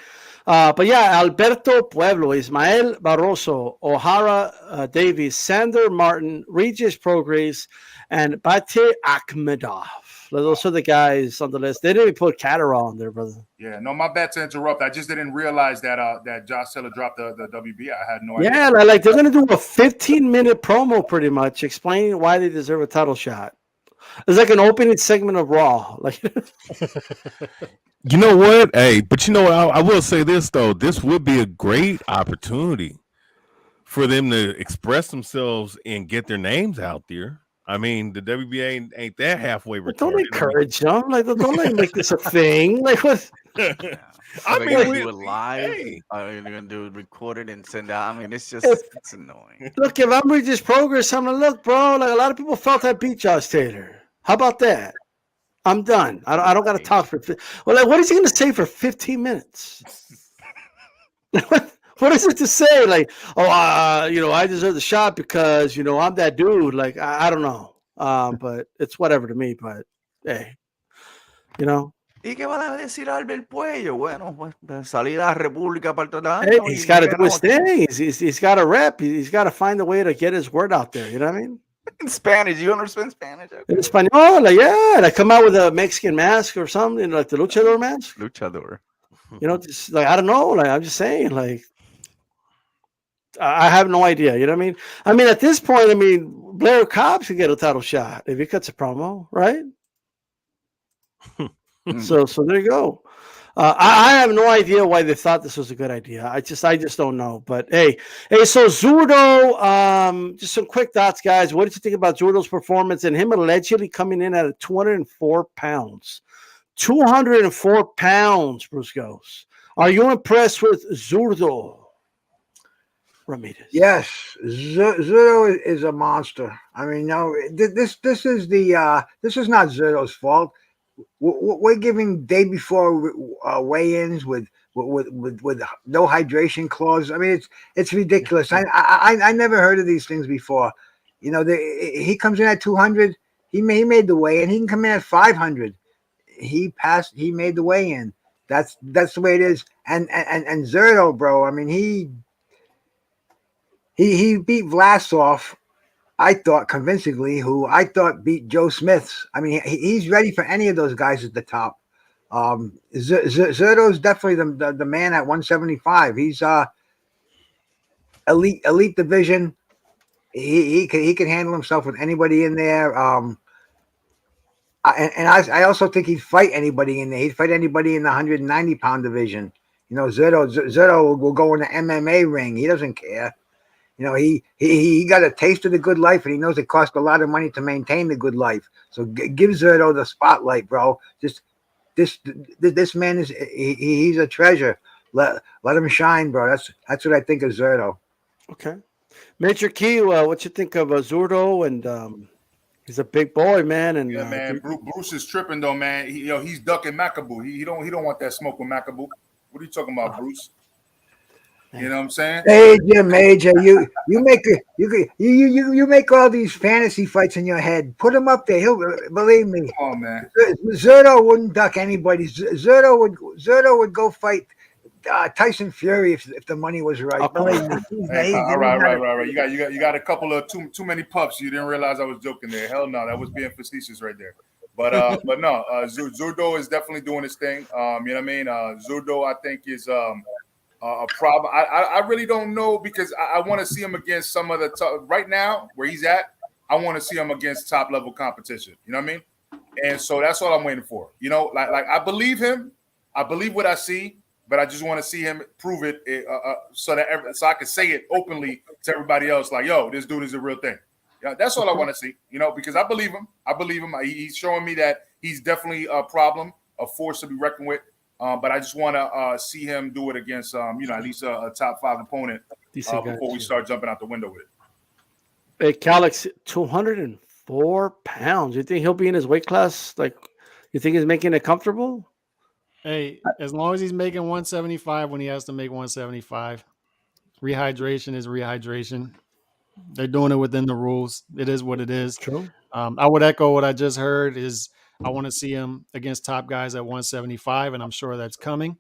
yeah, Alberto Pueblo, Ismael Barroso, O'Hara Davies, Sander Martin, Regis Progress, and Bate Akhmedov. Those are the guys on the list. They didn't even put Catterall on there, brother. Yeah, no, my bad to interrupt. I just didn't realize that that Josh Taylor dropped the WB. I had no idea. Yeah, like they're gonna do a 15-minute promo pretty much explaining why they deserve a title shot. It's like an opening segment of Raw. Like, you know what? Hey, but you know what? I will say this though. This would be a great opportunity for them to express themselves and get their names out there. I mean, the WBA ain't that halfway retarded. Don't encourage them. Like, don't let make this a thing. Like, what? I mean, do it live. You're gonna do it recorded and send out. I mean, it's annoying. Look, if I'm reading this progress, I'm gonna look, bro. Like a lot of people felt I beat Josh Taylor. How about that? I'm done. I don't got to talk for. Well, like, what is he gonna say for 15 minutes? What is it to say? Like, I deserve the shot because, I'm that dude. Like, I don't know. But it's whatever to me. But, hey, ¿Y qué van a decir Albert Puello? Bueno, pues salir a la República para el Hey, he's got to do his thing. He's got to rep. He's got to find a way to get his word out there. You know what I mean? In Spanish. You understand Spanish? Okay. In Espanol, like, yeah. Like, come out with a Mexican mask or something, like the luchador mask. Luchador. Just like, I don't know. Like, I'm just saying, like, I have no idea. You know what I mean? I mean, at this point, Blair Cobbs could get a title shot if he cuts a promo, right? So there you go. I have no idea why they thought this was a good idea. I just don't know. But hey, so Zurdo, just some quick thoughts, guys. What did you think about Zurdo's performance and him allegedly coming in at 204 pounds? 204 pounds, Bruce goes. Are you impressed with Zurdo? Ramirez. Yes, Zurdo is a monster. I mean, no, this is not Zurdo's fault. We're giving day before weigh-ins with no hydration clause. I mean, it's ridiculous. I never heard of these things before. He comes in at 200. He made the weigh-in. He can come in at 500. He made the weigh-in. That's the way it is. And Zurdo, bro. I mean, he beat Vlasov, I thought, convincingly, who I thought beat Joe Smiths. I mean, he's ready for any of those guys at the top. Zurdo's definitely the man at 175. He's elite division. He can handle himself with anybody in there. I also think he'd fight anybody in there. He'd fight anybody in the 190-pound division. Zurdo will go in the MMA ring. He doesn't care. He got a taste of the good life, and he knows it costs a lot of money to maintain the good life. So give Zurdo the spotlight, bro. Just this man he's a treasure. Let him shine, bro. That's what I think of Zurdo. Okay, Major Key, what you think of Zurdo? And he's a big boy, man. And yeah, man, Bruce is tripping though, man. He's ducking Macaboo. He don't want that smoke with Macaboo. What are you talking about, Bruce? You know what I'm saying? Major, you make all these fantasy fights in your head. Put him up there. He'll believe me. Come on, man. Zurdo wouldn't duck anybody. Zurdo would go fight Tyson Fury if the money was right. Okay. Believe me. Hey, all right. You got a couple of too many pups. You didn't realize I was joking there. Hell no, that was being facetious right there. But no, Zurdo is definitely doing his thing. You know what I mean? Zurdo, I think, is a problem. I really don't know because I want to see him against some of the right now where he's at. I want to see him against top level competition. You know what I mean? And so that's all I'm waiting for. You know, like I believe him. I believe what I see, but I just want to see him prove it so I can say it openly to everybody else. Like, yo, this dude is a real thing. Yeah, that's all I want to see. You know, because I believe him. He's showing me that he's definitely a problem, a force to be reckoned with. But I just want to see him do it against, at least a top 5 opponent before we start jumping out the window with it. Hey, Calix, 204 pounds. You think he'll be in his weight class? Like, you think he's making it comfortable? Hey, as long as he's making 175 when he has to make 175, rehydration is rehydration. They're doing it within the rules. It is what it is. True. I would echo what I just heard is I want to see him against top guys at 175, and I'm sure that's coming.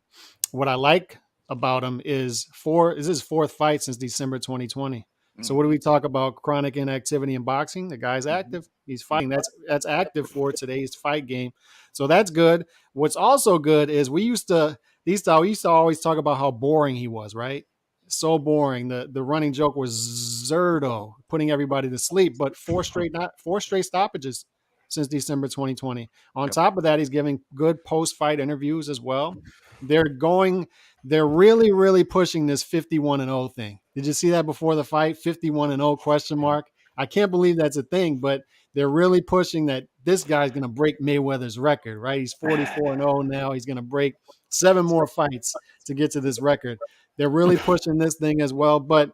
What I like about him is his 4th fight since December 2020. So what do we talk about? Chronic inactivity in boxing. The guy's active. He's fighting. That's active for today's fight game. So that's good. What's also good is we used to always talk about how boring he was, right? So boring. The running joke was Zurdo, putting everybody to sleep, but 4 straight stoppages since December 2020. On top of that, he's giving good post-fight interviews as well. They're really, really pushing this 51-0 thing. Did you see that before the fight? 51-0 question mark. I can't believe that's a thing, but they're really pushing that this guy's going to break Mayweather's record, right? He's 44-0 now. He's going to break 7 more fights to get to this record. They're really pushing this thing as well, but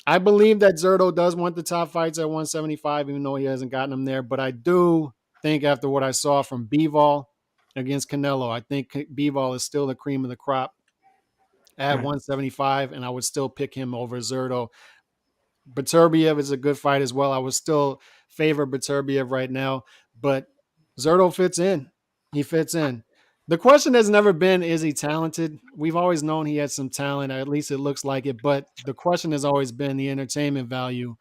I believe that Zurdo does want the top fights at 175, even though he hasn't gotten them there. But I do think after what I saw from Bivol against Canelo, I think Bivol is still the cream of the crop at 175, and I would still pick him over Zurdo. Beterbiev is a good fight as well. I would still favor Beterbiev right now, but Zurdo fits in. He fits in. The question has never been, is he talented? We've always known he had some talent, or at least it looks like it, but the question has always been the entertainment value,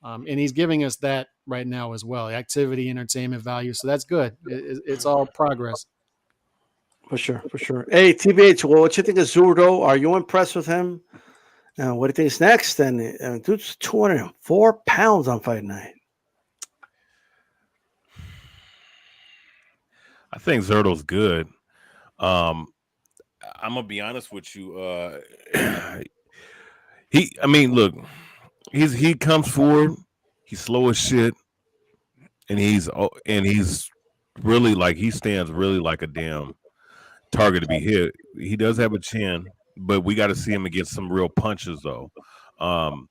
and he's giving us that right now as well, activity, entertainment value, so that's good. It's all progress. For sure. Hey, TBH, well, what you think of Zurdo? Are you impressed with him? What do you think is next? And dude's 204 pounds on fight night. I think Zurdo's good. I'm gonna be honest with you. Look, he comes forward, he's slow as shit, and he's really like he stands really like a damn target to be hit. He does have a chin, but we got to see him against some real punches though. And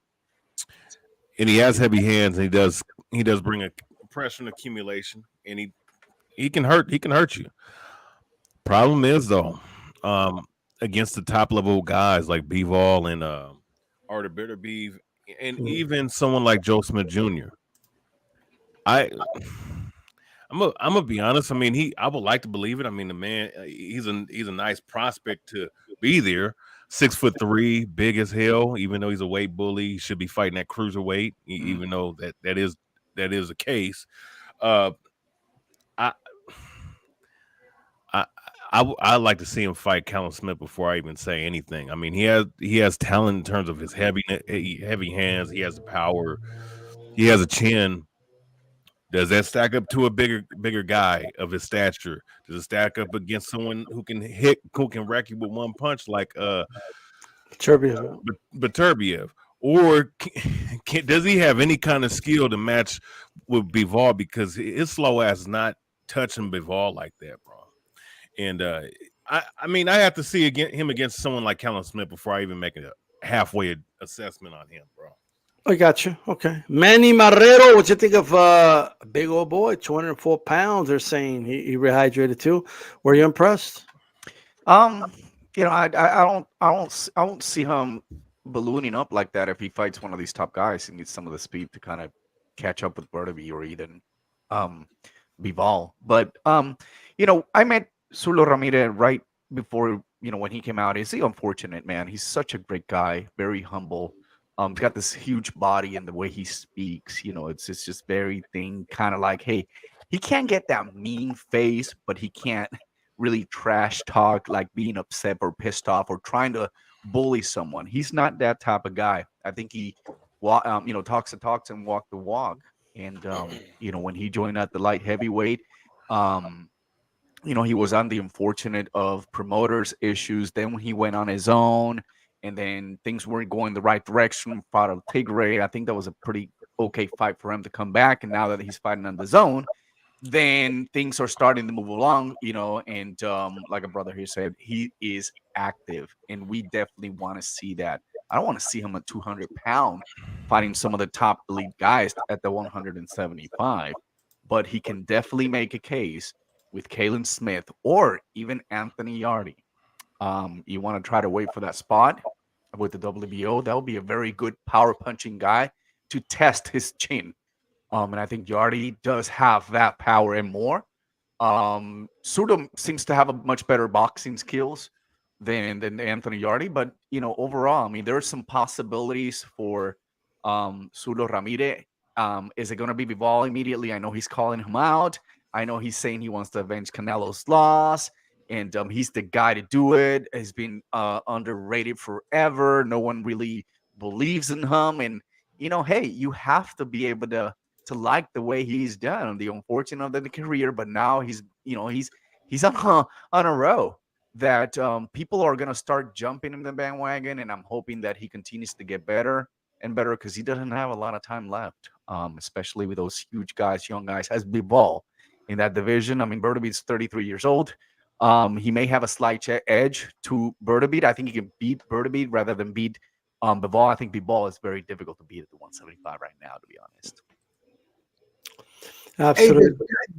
he has heavy hands, and he does bring a pressure and accumulation, and he can hurt you. Problem is though, against the top level guys like Bivol and Artur Beterbiev, and even someone like Joe Smith Jr. I'm gonna be honest. I mean, I would like to believe it. I mean, the man, he's a nice prospect to be there. 6'3", big as hell. Even though he's a weight bully, he should be fighting at cruiserweight. Even though that is the case. I like to see him fight Callum Smith before I even say anything. I mean, he has talent in terms of his heavy hands. He has the power. He has a chin. Does that stack up to a bigger guy of his stature? Does it stack up against someone who can wreck you with one punch like Beterbiev? Or does he have any kind of skill to match with Bivol? Because his slow ass is not touching Bivol like that, bro. And I have to see him against someone like Callum Smith before I even make a halfway assessment on him, bro. I got you. Okay. Manny Marrero, what you think of a big old boy, 204 pounds? They're saying he rehydrated too. Were you impressed? I don't see him ballooning up like that if he fights one of these top guys. He needs some of the speed to kind of catch up with Beterbiev or even Bivol. But I met Sulo Ramirez right before when he came out, is he unfortunate, man? He's such a great guy, very humble. He's got this huge body and the way he speaks, it's just very thing, kind of like, hey, he can't get that mean face, but he can't really trash talk, like being upset or pissed off or trying to bully someone. He's not that type of guy. I think he, talks the talks and walk the walk. And when he joined at the light heavyweight, he was on the unfortunate of promoters issues. Then when he went on his own, and then things weren't going the right direction, fought a Tigre. I think that was a pretty okay fight for him to come back. And now that he's fighting on the zone, then things are starting to move along, and like a brother here said, he is active, and we definitely want to see that. I don't want to see him at 200-pound fighting some of the top elite guys at the 175, but he can definitely make a case with Kalen Smith or even Anthony Yarde. You want to try to wait for that spot with the WBO. That would be a very good power punching guy to test his chin. And I think Yarde does have that power and more. Zurdo seems to have a much better boxing skills than Anthony Yarde, but overall, I mean, there are some possibilities for Zurdo Ramirez. Is it going to be Bivol immediately? I know he's calling him out. I know he's saying he wants to avenge Canelo's loss, and he's the guy to do it. He's been underrated forever. No one really believes in him, and hey, you have to be able to like the way he's done. The unfortunate of the career, but now he's on a row that people are gonna start jumping in the bandwagon, and I'm hoping that he continues to get better and better because he doesn't have a lot of time left, especially with those huge guys, young guys, as Bivol in that division. I mean, Bertobeat's 33 years old. He may have a slight edge to Bertobeat. I think he can beat Bertobeat rather than beat Bivol. I think Bivol is very difficult to beat at the 175 right now, to be honest. Absolutely. Hey,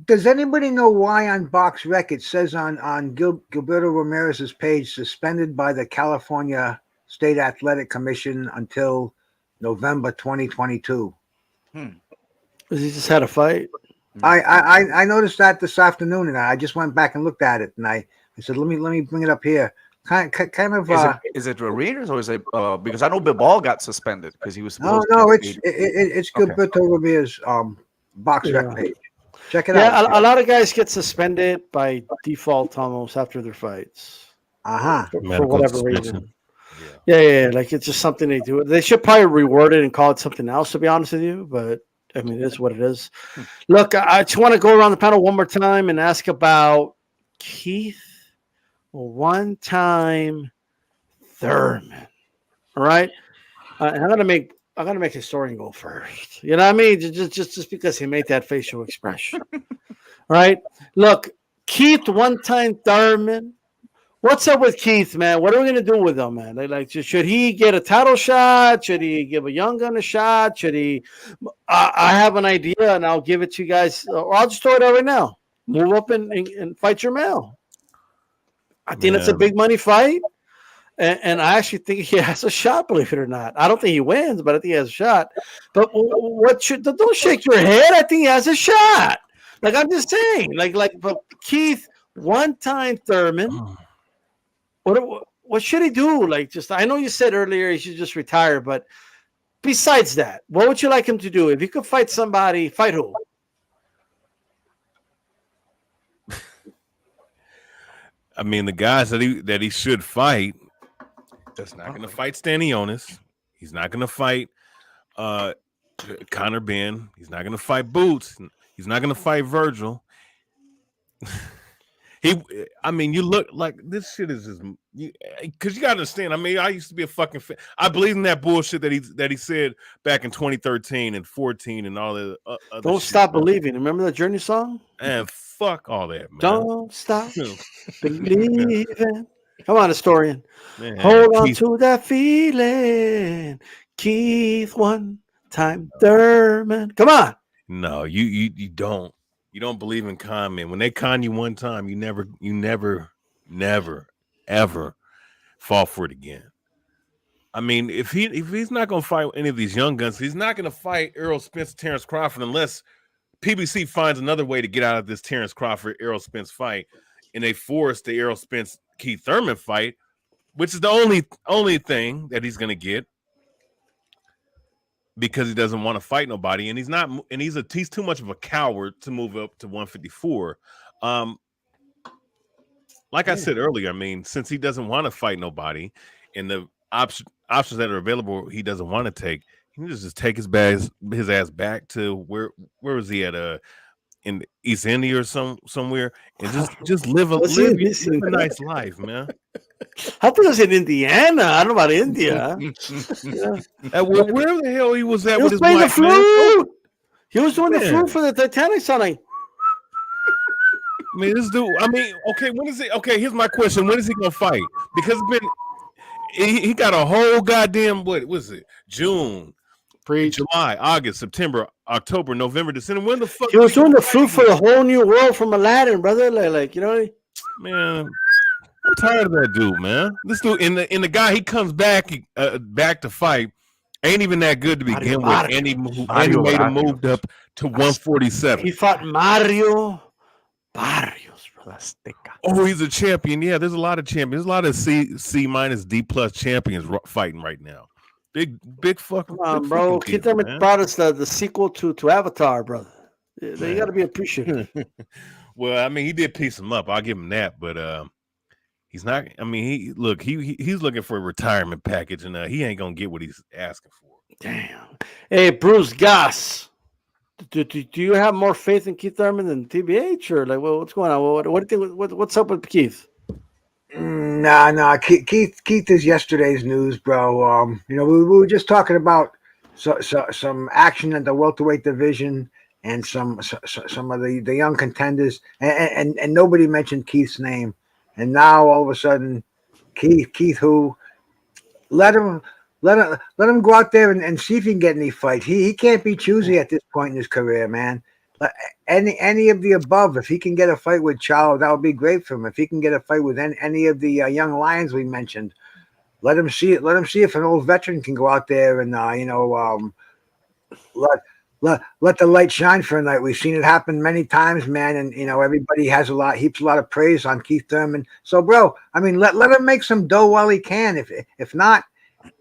does anybody know why on Box Rec it says on Gilberto Ramirez's page suspended by the California State Athletic Commission until November 2022? He just had a fight. I noticed that this afternoon, and I just went back and looked at it, and I said, let me bring it up here. Kind of. Is it Ramirez or is it because I know Bivol got suspended because he was supposed it's Gilberto Ramirez Box Rec page. Check it out. Yeah, a lot of guys get suspended by default almost after their fights. For whatever reason. Yeah. Like it's just something they do. They should probably reword it and call it something else, to be honest with you. But I mean, it is what it is. Look, I just want to go around the panel one more time and ask about Keith one-time Thurman. All right, and I'm gonna make historian go first. You know what I mean? Just because he made that facial expression. All right. Look, Keith one-time Thurman. What's up with Keith, man? What are we gonna do with him, man? Like, should he get a title shot? Should he give a young gun a shot? Should he? I have an idea, and I'll give it to you guys. Or I'll just throw it out right now. Move up and fight Jermell. I think it's a big money fight, and I actually think he has a shot. Believe it or not, I don't think he wins, but I think he has a shot. But don't shake your head. I think he has a shot. Like I'm just saying, but Keith one-time Thurman. What should he do? Like, just I know you said earlier he should just retire, but besides that, what would you like him to do? If he could fight somebody, fight who? I mean, the guys that he should fight. That's not going to fight Stanionis. He's not going to fight Conor Benn. He's not going to fight Boots. He's not going to fight Virgil. You look like this shit is just because you gotta understand. I mean, I used to be a fucking fan. I believe in that bullshit that he said back in 2013 and 14 and all that. Don't stop believing. Remember the Journey song? And fuck all that, man. Don't stop believing. Come on, historian. Man, hold on to that feeling. Keith one-time Thurman. Come on. No, you don't. You don't believe in con, man. When they con you one time, you never, ever fall for it again. I mean, if he's not going to fight any of these young guns, he's not going to fight Errol Spence, Terrence Crawford, unless PBC finds another way to get out of this Terrence Crawford, Errol Spence fight, and they force the Errol Spence Keith Thuman fight, which is the only thing that he's going to get because he doesn't want to fight nobody, and he's too much of a coward to move up to 154. Like I said earlier, I mean, since he doesn't want to fight nobody, and the options that are available he doesn't want to take, he can just take his ass back to where was he at? In East India or somewhere, and just live a nice life, man. I think it was in Indiana. I don't know about India. Where the hell he was at He with was his playing the wife, man? flute. He was doing the flute for the Titanic song. Like, I mean, this dude. I mean, okay. When is it? Okay, here's my question: when is he gonna fight? Because he got a whole goddamn what was it? June, July, August, September, October, November, December. When the fuck he was doing the flute for the whole new world from Aladdin, brother? Like you know, man. I'm tired of that dude, man. This dude and the guy he comes back to fight ain't even that good to begin with. And he made him moved up to 147. He fought Mario Barrios, brother. Oh, he's a champion. Yeah, there's a lot of champions. There's a lot of C minus D plus champions fighting right now. Big fucking. Come on, bro. Keith Thuman brought us the sequel to Avatar, brother. You got to be appreciative. Well, I mean, he did piece him up. I'll give him that, but he's not. I mean, he's looking for a retirement package, and he ain't gonna get what he's asking for. Damn. Hey, Bruce Goss, do you have more faith in Keith Thuman than TBH, or like what's going on? What do you think? What's up with Keith? Nah. Keith is yesterday's news, bro. We were just talking about some action at the welterweight division and some of the young contenders, and nobody mentioned Keith's name. And now all of a sudden, Keith, who let him go out there and see if he can get any fights. He can't be choosy at this point in his career, man. Any of the above, if he can get a fight with Charlo, that would be great for him. If he can get a fight with any of the young lions we mentioned, let him see it. Let him see if an old veteran can go out there and let the light shine for a night. We've seen it happen many times, man. And everybody has heaps a lot of praise on Keith Thuman. So, bro, I mean, let him make some dough while he can. If not,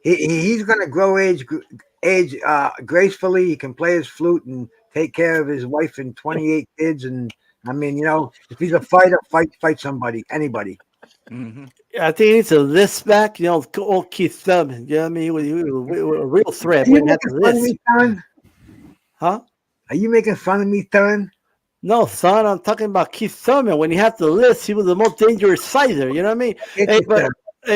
he's gonna grow age gracefully. He can play his flute and take care of his wife and 28 kids. And I mean, if he's a fighter, fight somebody, anybody. Mm-hmm. I think he needs to list back. Old Keith Thuman. You know what I mean? He was a real threat. Are you making fun of me, Thun? Huh? Are you making fun of me, Thun? No, son. I'm talking about Keith Thuman. When he had the list, he was the most dangerous fighter. You know what I mean?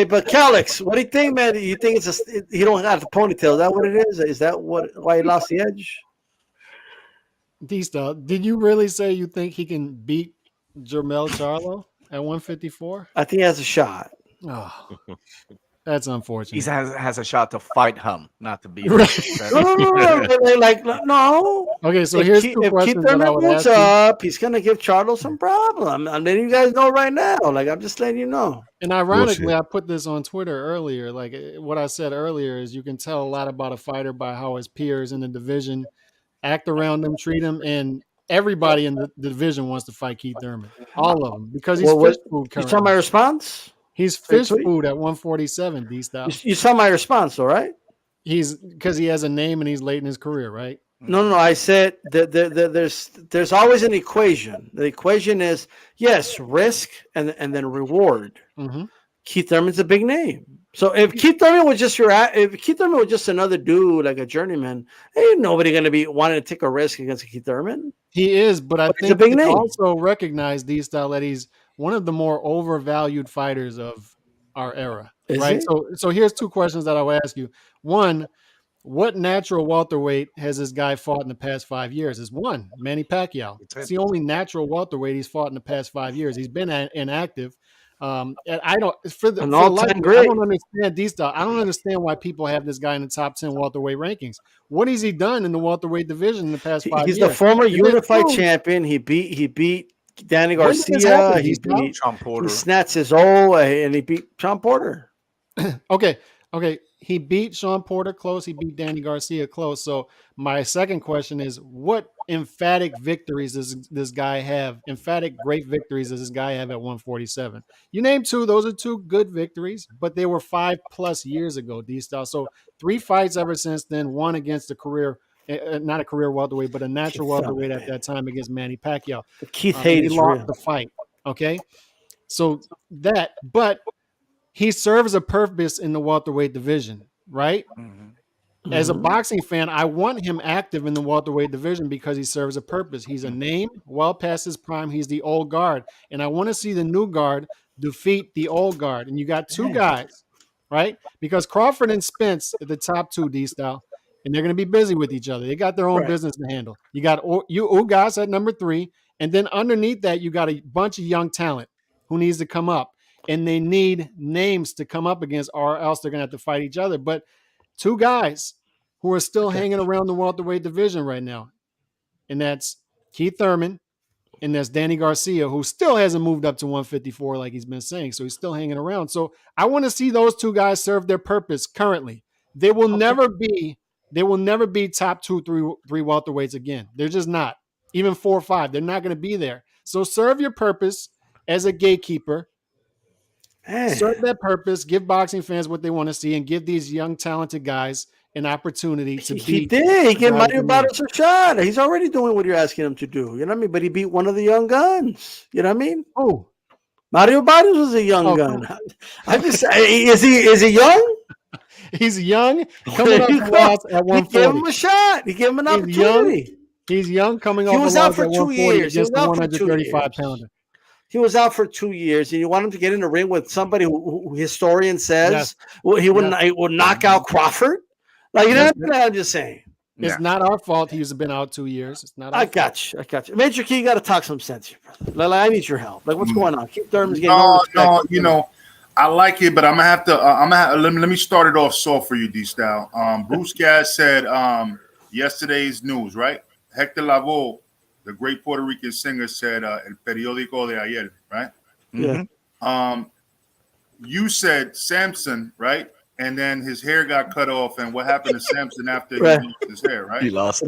But Calix, what do you think, man? You think it's he don't have the ponytail? Is that what it is? Is that why he lost the edge? D-Style, did you really say you think he can beat Jermell Charlo at 154? I think he has a shot. Oh, that's unfortunate. He has a shot to fight him, not to beat him. No. Okay, so here's two questions that I would ask you. Up, he's going to give Charlo some problem. I'm letting you guys know right now. Like, I'm just letting you know. And ironically, I put this on Twitter earlier. Like, what I said earlier is you can tell a lot about a fighter by how his peers in the division act around him, treat him, and everybody in the division wants to fight Keith Thuman. All of them. Because he's fish food currently. You saw my response? He's fish food at 147, D-Style. You saw my response, all right? He's because he has a name and he's late in his career, right? No. I said that there's always an equation. The equation is yes, risk and then reward. Mm-hmm. Keith Thuman's a big name. So if Keith Thuman was just another dude like a journeyman, ain't nobody gonna be wanting to take a risk against Keith Thuman. He is, but I think a big name. Also recognize D-Style that he's one of the more overvalued fighters of our era. Is right? he? So here's two questions that I will ask you. One, what natural welterweight has this guy fought in the past 5 years? Is one, Manny Pacquiao. It's the only natural welterweight he's fought in the past 5 years. He's been inactive. And I don't understand D-Style. I don't understand why people have this guy in the top 10 welterweight rankings. What has he done in the welterweight division in the past 5 years? He's the former unified champion. He beat Danny Garcia. He snatched his O and he beat Sean Porter. Okay. Okay, he beat Sean Porter close. He beat Danny Garcia close. So my second question is, what emphatic victories does this guy have? Emphatic great victories does this guy have at 147? You name two. Those are two good victories, but they were 5+ years ago, D-Style. So 3 fights ever since then. One against a career, not a career welterweight, but a natural welterweight at that time against Manny Pacquiao. The Keith And hate he is lost real. the fight. Okay, so but he serves a purpose in the welterweight division, right? As a boxing fan, I want him active in the welterweight division because he serves a purpose. He's a name, well past his prime. He's the old guard. And I want to see the new guard defeat the old guard. And you got two guys, right? Because Crawford and Spence are the top two, D-Style, and they're going to be busy with each other. They got their own business to handle. You got you Ugas at number 3. And then underneath that, you got a bunch of young talent who needs to come up. And they need names to come up against, or else they're going to have to fight each other. But two guys who are still hanging around the welterweight division right now, and that's Keith Thuman and that's Danny Garcia, who still hasn't moved up to 154 like he's been saying. So he's still hanging around. So I want to see those two guys serve their purpose currently. They will never be top 2, 3 welterweights again. They're just not. Even 4 or 5, they're not going to be there. So serve your purpose as a gatekeeper. Serve that purpose, give boxing fans what they want to see, and give these young, talented guys an opportunity to beat. He did. He gave Mario Barrios a shot. He's already doing what you're asking him to do. You know what I mean? But he beat one of the young guns. You know what I mean? Oh, Mario Barrios was a young gun. I'm just saying, is he young? He's young, coming off the loss at 140. He gave him a shot. He gave him an opportunity. He's young, coming off the loss at 140 against the 135-pounder. He was out for 2 years, and you want him to get in the ring with somebody who historian says he would knock out Crawford. Like, you know what I'm just saying. It's not our fault he's been out 2 years. It's not. I got you. Major Key, you got to talk some sense here, brother. I need your help. Like, what's going on? Keith Thurman's getting no respect. No, you know, I like it, but I'm gonna have to. Let me start it off soft for you, D-Style. Bruce Gas said yesterday's news, right? Hector Lavoe, the great Puerto Rican singer, said El periódico de ayer, right? Yeah. You said Samson, right? And then his hair got cut off. And what happened to Samson after he lost his hair, right? He lost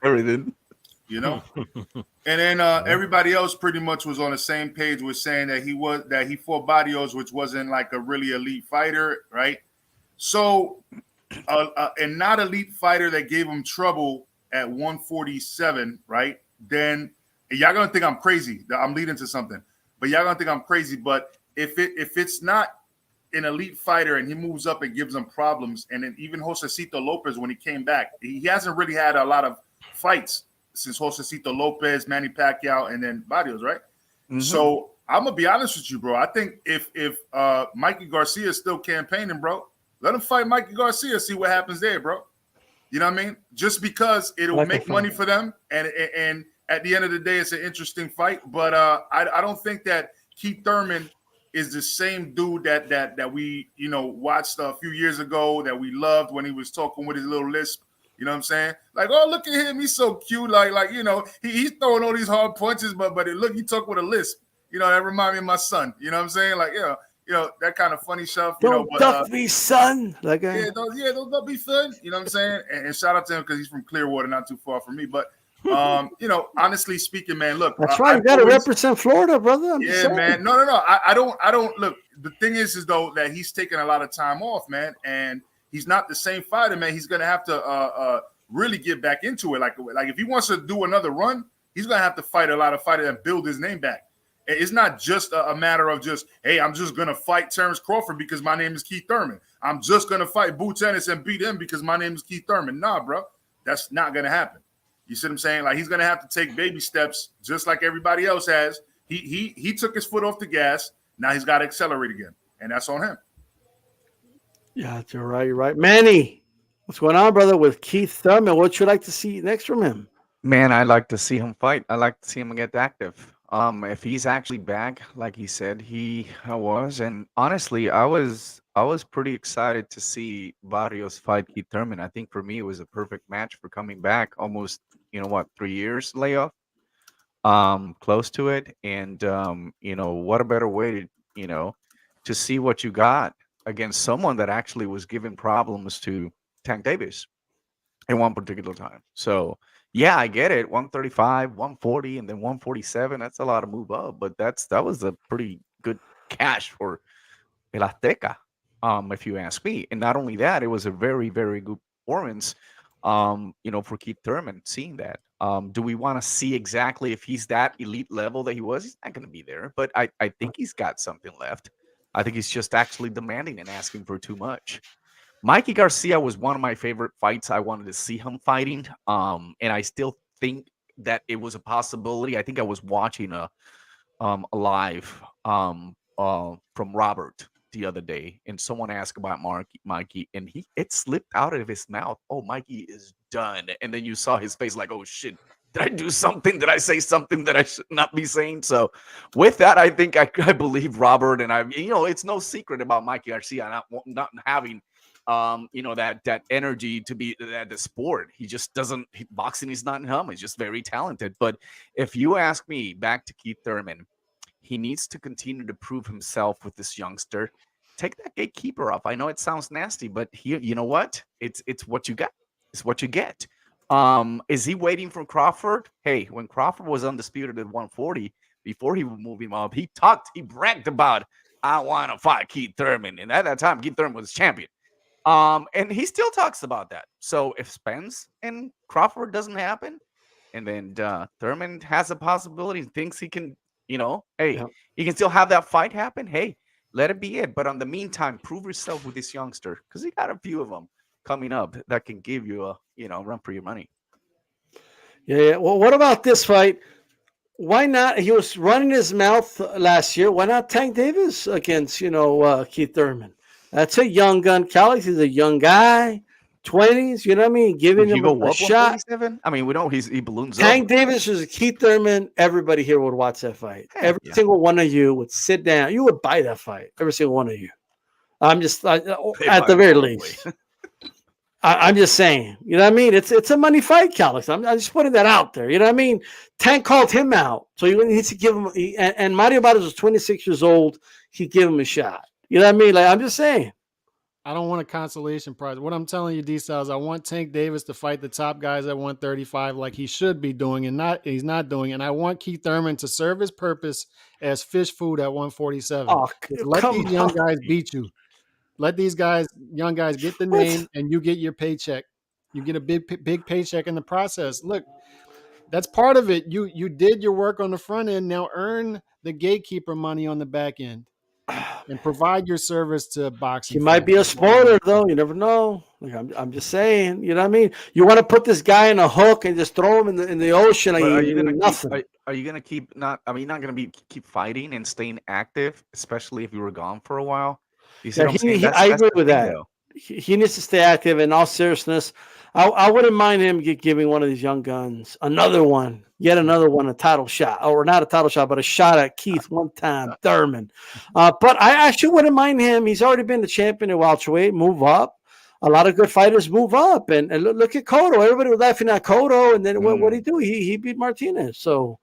everything. You know? And then everybody else pretty much was on the same page with saying that he fought Barrios, which wasn't like a really elite fighter, right? So and not elite fighter that gave him trouble at 147, right? Then y'all gonna think I'm crazy. I'm leading to something, but y'all gonna think I'm crazy. But if it's not an elite fighter and he moves up and gives them problems, and then even Josecito Lopez, when he came back, he hasn't really had a lot of fights since Josecito Lopez, Manny Pacquiao, and then Barrios, right? So I'm gonna be honest with you, bro. I think if Mikey Garcia is still campaigning, bro, let him fight Mikey Garcia, see what happens there, bro. You know what I mean? Just because it'll make money for them, and at the end of the day, it's an interesting fight. But I don't think that Keith Thurman is the same dude that we watched a few years ago that we loved when he was talking with his little lisp. You know what I'm saying? Like, oh, look at him, he's so cute. Like he's throwing all these hard punches, but look, he talk with a lisp. You know, that remind me of my son. You know what I'm saying? Like, that kind of funny stuff. Don't duck me, son. Like, don't duck me, son. You know what I'm saying? And shout out to him because he's from Clearwater, not too far from me. But honestly speaking, man, look. That's right. You got to represent Florida, brother. Man. No. I don't look. The thing is though that he's taking a lot of time off, man, and he's not the same fighter, man. He's gonna have to really get back into it. Like if he wants to do another run, he's gonna have to fight a lot of fighters and build his name back. It's not just a matter of just, hey, I'm just going to fight Terrence Crawford because my name is Keith Thurman. I'm just going to fight Boots Ennis and beat him because my name is Keith Thurman. Nah, bro, that's not going to happen. You see what I'm saying? Like, he's going to have to take baby steps just like everybody else has. He took his foot off the gas. Now he's got to accelerate again, and that's on him. Yeah, you're right. You're right. Manny, what's going on, brother, with Keith Thurman? What would you like to see next from him? Man, I'd like to see him fight. I'd like to see him get active. If he's actually back, like he said he was, and honestly, I was pretty excited to see Barrios fight Keith Thurman. I think for me, it was a perfect match for coming back. Almost, 3 years layoff, close to it, and what a better way to see what you got against someone that actually was giving problems to Tank Davis at one particular time. So yeah, I get it. 135, 140, and then 147. That's a lot of move up, but that was a pretty good cash for El Azteca, if you ask me. And not only that, it was a very, very good performance, for Keith Thurman, seeing that. Do we want to see exactly if he's that elite level that he was? He's not going to be there, but I think he's got something left. I think he's just actually demanding and asking for too much. Mikey Garcia was one of my favorite fights. I wanted to see him fighting, and I still think that it was a possibility. I think I was watching a live from Robert the other day, and someone asked about Mikey, and it slipped out of his mouth. Oh, Mikey is done. And then you saw his face like, oh shit, did I do something? Did I say something that I should not be saying? So with that, I think I believe Robert, and it's no secret about Mikey Garcia not having that energy to be at the sport. He just doesn't. Boxing is not in him. He's just very talented. But if you ask me, back to Keith Thurman, he needs to continue to prove himself with this youngster. Take that gatekeeper off. I know it sounds nasty, but you know what? It's what you got. It's what you get. Is he waiting for Crawford? Hey, when Crawford was undisputed at 140, before he would move him up, he bragged about, I want to fight Keith Thurman. And at that time, Keith Thurman was champion. And he still talks about that. So if Spence and Crawford doesn't happen, and then Thurman has a possibility, thinks he can, he can still have that fight happen. Hey, let it be it. But in the meantime, prove yourself with this youngster, because he got a few of them coming up that can give you a run for your money. Yeah. Well, what about this fight? Why not? He was running his mouth last year. Why not Tank Davis against Keith Thurman? That's a young gun. Calix is a young guy, 20s. You know what I mean? Giving him a shot. I mean, we know he balloons Tank up. Davis is a Keith Thurman. Everybody here would watch that fight. Every single one of you would sit down. You would buy that fight. Every single one of you. I'm just at the very least. I'm just saying. You know what I mean? It's a money fight, Calix. I'm just putting that out there. You know what I mean? Tank called him out, so you need to give him. And Mario Barrios was 26 years old. He give him a shot. You know what I mean? Like, I'm just saying. I don't want a consolation prize. What I'm telling you, D-Styles, I want Tank Davis to fight the top guys at 135 like he should be doing, and he's not doing. And I want Keith Thurman to serve his purpose as fish food at 147. Oh, let these young guys beat you. Let these young guys get the name, and you get your paycheck. You get a big paycheck in the process. Look, that's part of it. You did your work on the front end. Now earn the gatekeeper money on the back end. And provide your service to boxing. He might be a spoiler, though. You never know. Like, I'm just saying. You know what I mean? You want to put this guy in a hook and just throw him in the ocean? Like, are you gonna nothing? Are you gonna keep not? I mean, not gonna keep fighting and staying active, especially if you were gone for a while. You see I agree with that. He needs to stay active. In all seriousness, I wouldn't mind him giving one of these young guns yet another one, a title shot, or not a title shot, but a shot at Keith one time, Thurman. But I actually wouldn't mind him. He's already been the champion at welterweight. Move up. A lot of good fighters move up, and look at Cotto. Everybody was laughing at Cotto, and then what did he do? He beat Martinez. So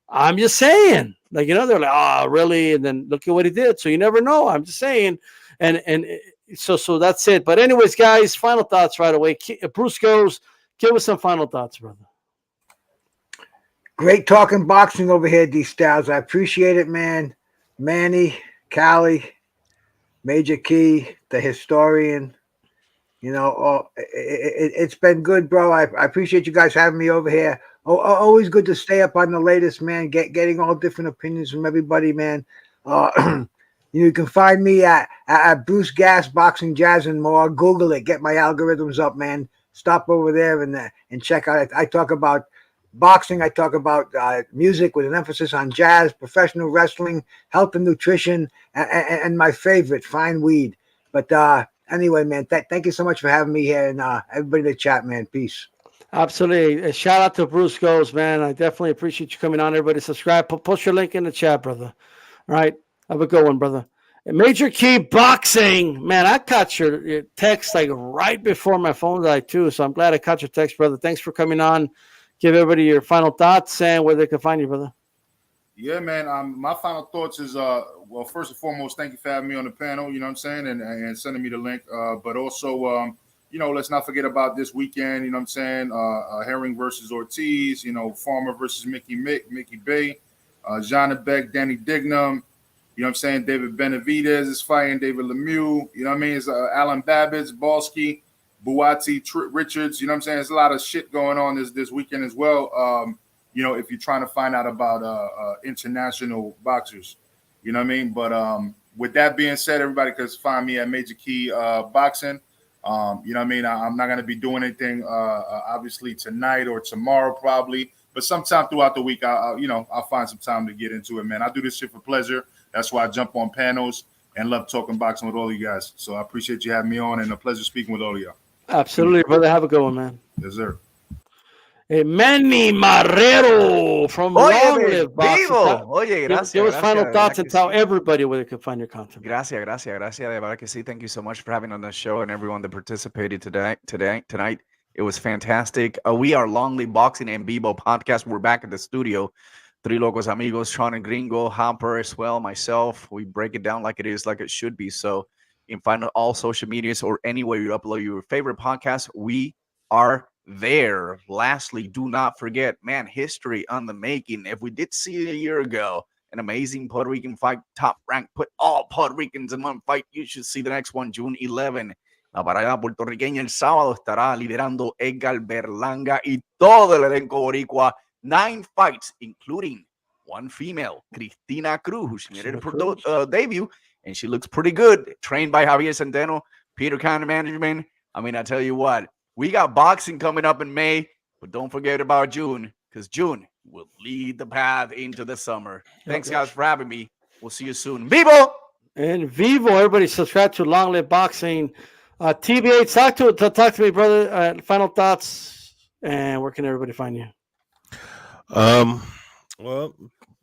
I'm just saying, like, they're like, oh, really? And then look at what he did. So you never know. I'm just saying, and so that's it. But anyways, guys, final thoughts right away. Bruce goes. Give us some final thoughts, brother. Great talking boxing over here, D-Styles. I appreciate it, man. Manny, Cali, Major Key, the historian. It's been good, bro. I appreciate you guys having me over here. Always good to stay up on the latest, man. Getting all different opinions from everybody, man. You can find me at Bruce Gas Boxing Jazz and More. Google it. Get my algorithms up, man. Stop over there and check out it. I talk about boxing. I talk about music with an emphasis on jazz, professional wrestling, health and nutrition, and my favorite, fine weed. But anyway, man, thank you so much for having me here, and everybody in the chat, man. Peace. Absolutely. A shout out to Bruce Goes, man. I definitely appreciate you coming on. Everybody subscribe. Post your link in the chat, brother. All right. Have a good one, brother. And Major Key Boxing. Man, I caught your text like right before my phone died too. So I'm glad I caught your text, brother. Thanks for coming on. Give everybody your final thoughts and where they can find you, brother. Yeah, man. My final thoughts is well, first and foremost, thank you for having me on the panel. You know what I'm saying, and sending me the link. But also, let's not forget about this weekend. You know what I'm saying, Herring versus Ortiz. Farmer versus Mickey Bay, John Beck, Danny Dignam. You know what I'm saying, David Benavidez is fighting David Lemieux. You know what I mean, it's Alan Babbitts, Balski, Buati, Richards. You know what I'm saying. There's a lot of shit going on this weekend as well. If you're trying to find out about international boxers, you know what I mean? But with that being said, everybody can find me at Major Key Boxing. You know what I mean? I'm not going to be doing anything, obviously, tonight or tomorrow probably. But sometime throughout the week, I'll find some time to get into it, man. I do this shit for pleasure. That's why I jump on panels and love talking boxing with all you guys. So I appreciate you having me on, and a pleasure speaking with all of y'all. Absolutely, brother. Have a good one, man. Yes, sir. Manny Marrero from Long Live Boxing. Oye, gracias. Give us final gracias, thoughts and tell everybody where they can find your content. Gracias. De verdad que sí. Thank you so much for having on the show and everyone that participated tonight. It was fantastic. We are Long Live Boxing en Vivo podcast. We're back at the studio. Three Locos Amigos, Sean and Gringo, Hopper as well, myself. We break it down like it is, like it should be. So you can find it on all social medias or anywhere you upload your favorite podcast. We are there. Lastly, do not forget, man, history on the making. If we did see it a year ago, an amazing Puerto Rican fight, top rank, put all Puerto Ricans in one fight. You should see the next one, June 11. La parada puertorriqueña el sábado estará liderando Edgar Berlanga y todo el elenco boricua. 9 fights, including one female, Cristina Cruz, who she made her debut, and she looks pretty good. Trained by Javier Centeno, Peter Conner Management. I mean, I tell you what, we got boxing coming up in May, but don't forget about June, because June will lead the path into the summer. Thanks, guys, for having me. We'll see you soon. Vivo! And Vivo, everybody subscribe to Long Live Boxing. TBH, talk to me, brother. Final thoughts, and where can everybody find you? Well,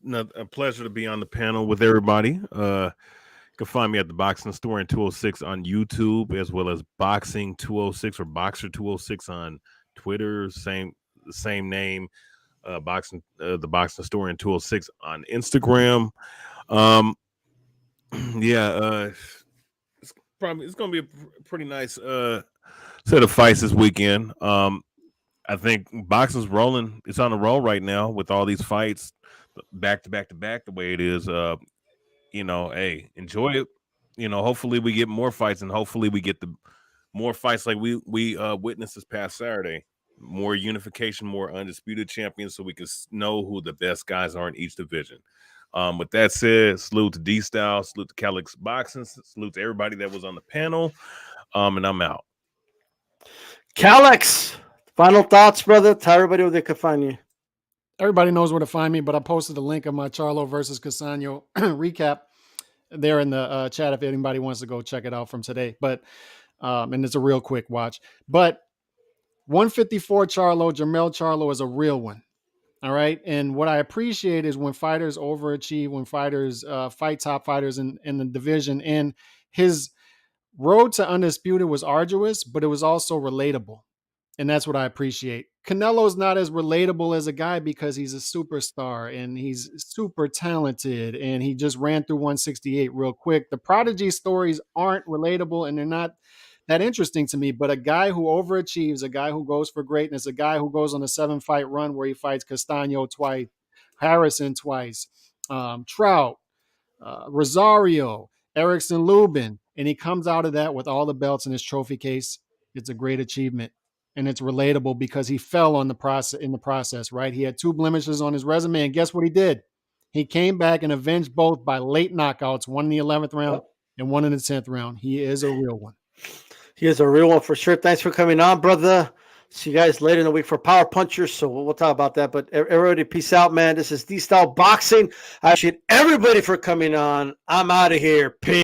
a pleasure to be on the panel with everybody. You can find me at the Boxing Store in 206 on YouTube, as well as Boxing 206 or Boxer 206 on Twitter. Same name. The Boxing Store in 206 on Instagram. It's going to be a pretty nice set of fights this weekend. I think boxing's rolling. It's on a roll right now with all these fights back to back the way it is. Hey, enjoy it. Hopefully we get more fights, and hopefully we get the more fights like we witnessed this past Saturday. More unification, more undisputed champions, so we can know who the best guys are in each division. With that said, salute to D-Style, salute to Calix Boxing, salute to everybody that was on the panel, and I'm out. Calix, final thoughts, brother. Tell everybody where they can find you. Everybody knows where to find me, but I posted a link of my Charlo versus Castillo recap there in the chat if anybody wants to go check it out from today. But and it's a real quick watch. But 154 Charlo, Jermell Charlo is a real one. All right. And what I appreciate is when fighters overachieve, when fighters fight top fighters in the division. And his road to undisputed was arduous, but it was also relatable. And that's what I appreciate. Canelo's not as relatable as a guy because he's a superstar and he's super talented and he just ran through 168 real quick. The prodigy stories aren't relatable and they're not that interesting to me, but a guy who overachieves, a guy who goes for greatness, a guy who goes on a 7-fight run where he fights Castaño twice, Harrison twice, Trout, Rosario, Erickson Lubin, and he comes out of that with all the belts in his trophy case. It's a great achievement. And it's relatable because he fell in the process, right? He had 2 blemishes on his resume, and guess what he did? He came back and avenged both by late knockouts, one in the 11th round and one in the 10th round. He is a real one. He is a real one for sure. Thanks for coming on, brother. See you guys later in the week for Power Punchers, so we'll talk about that. But everybody, peace out, man. This is DStyleBoxing. I appreciate everybody for coming on. I'm out of here. Peace.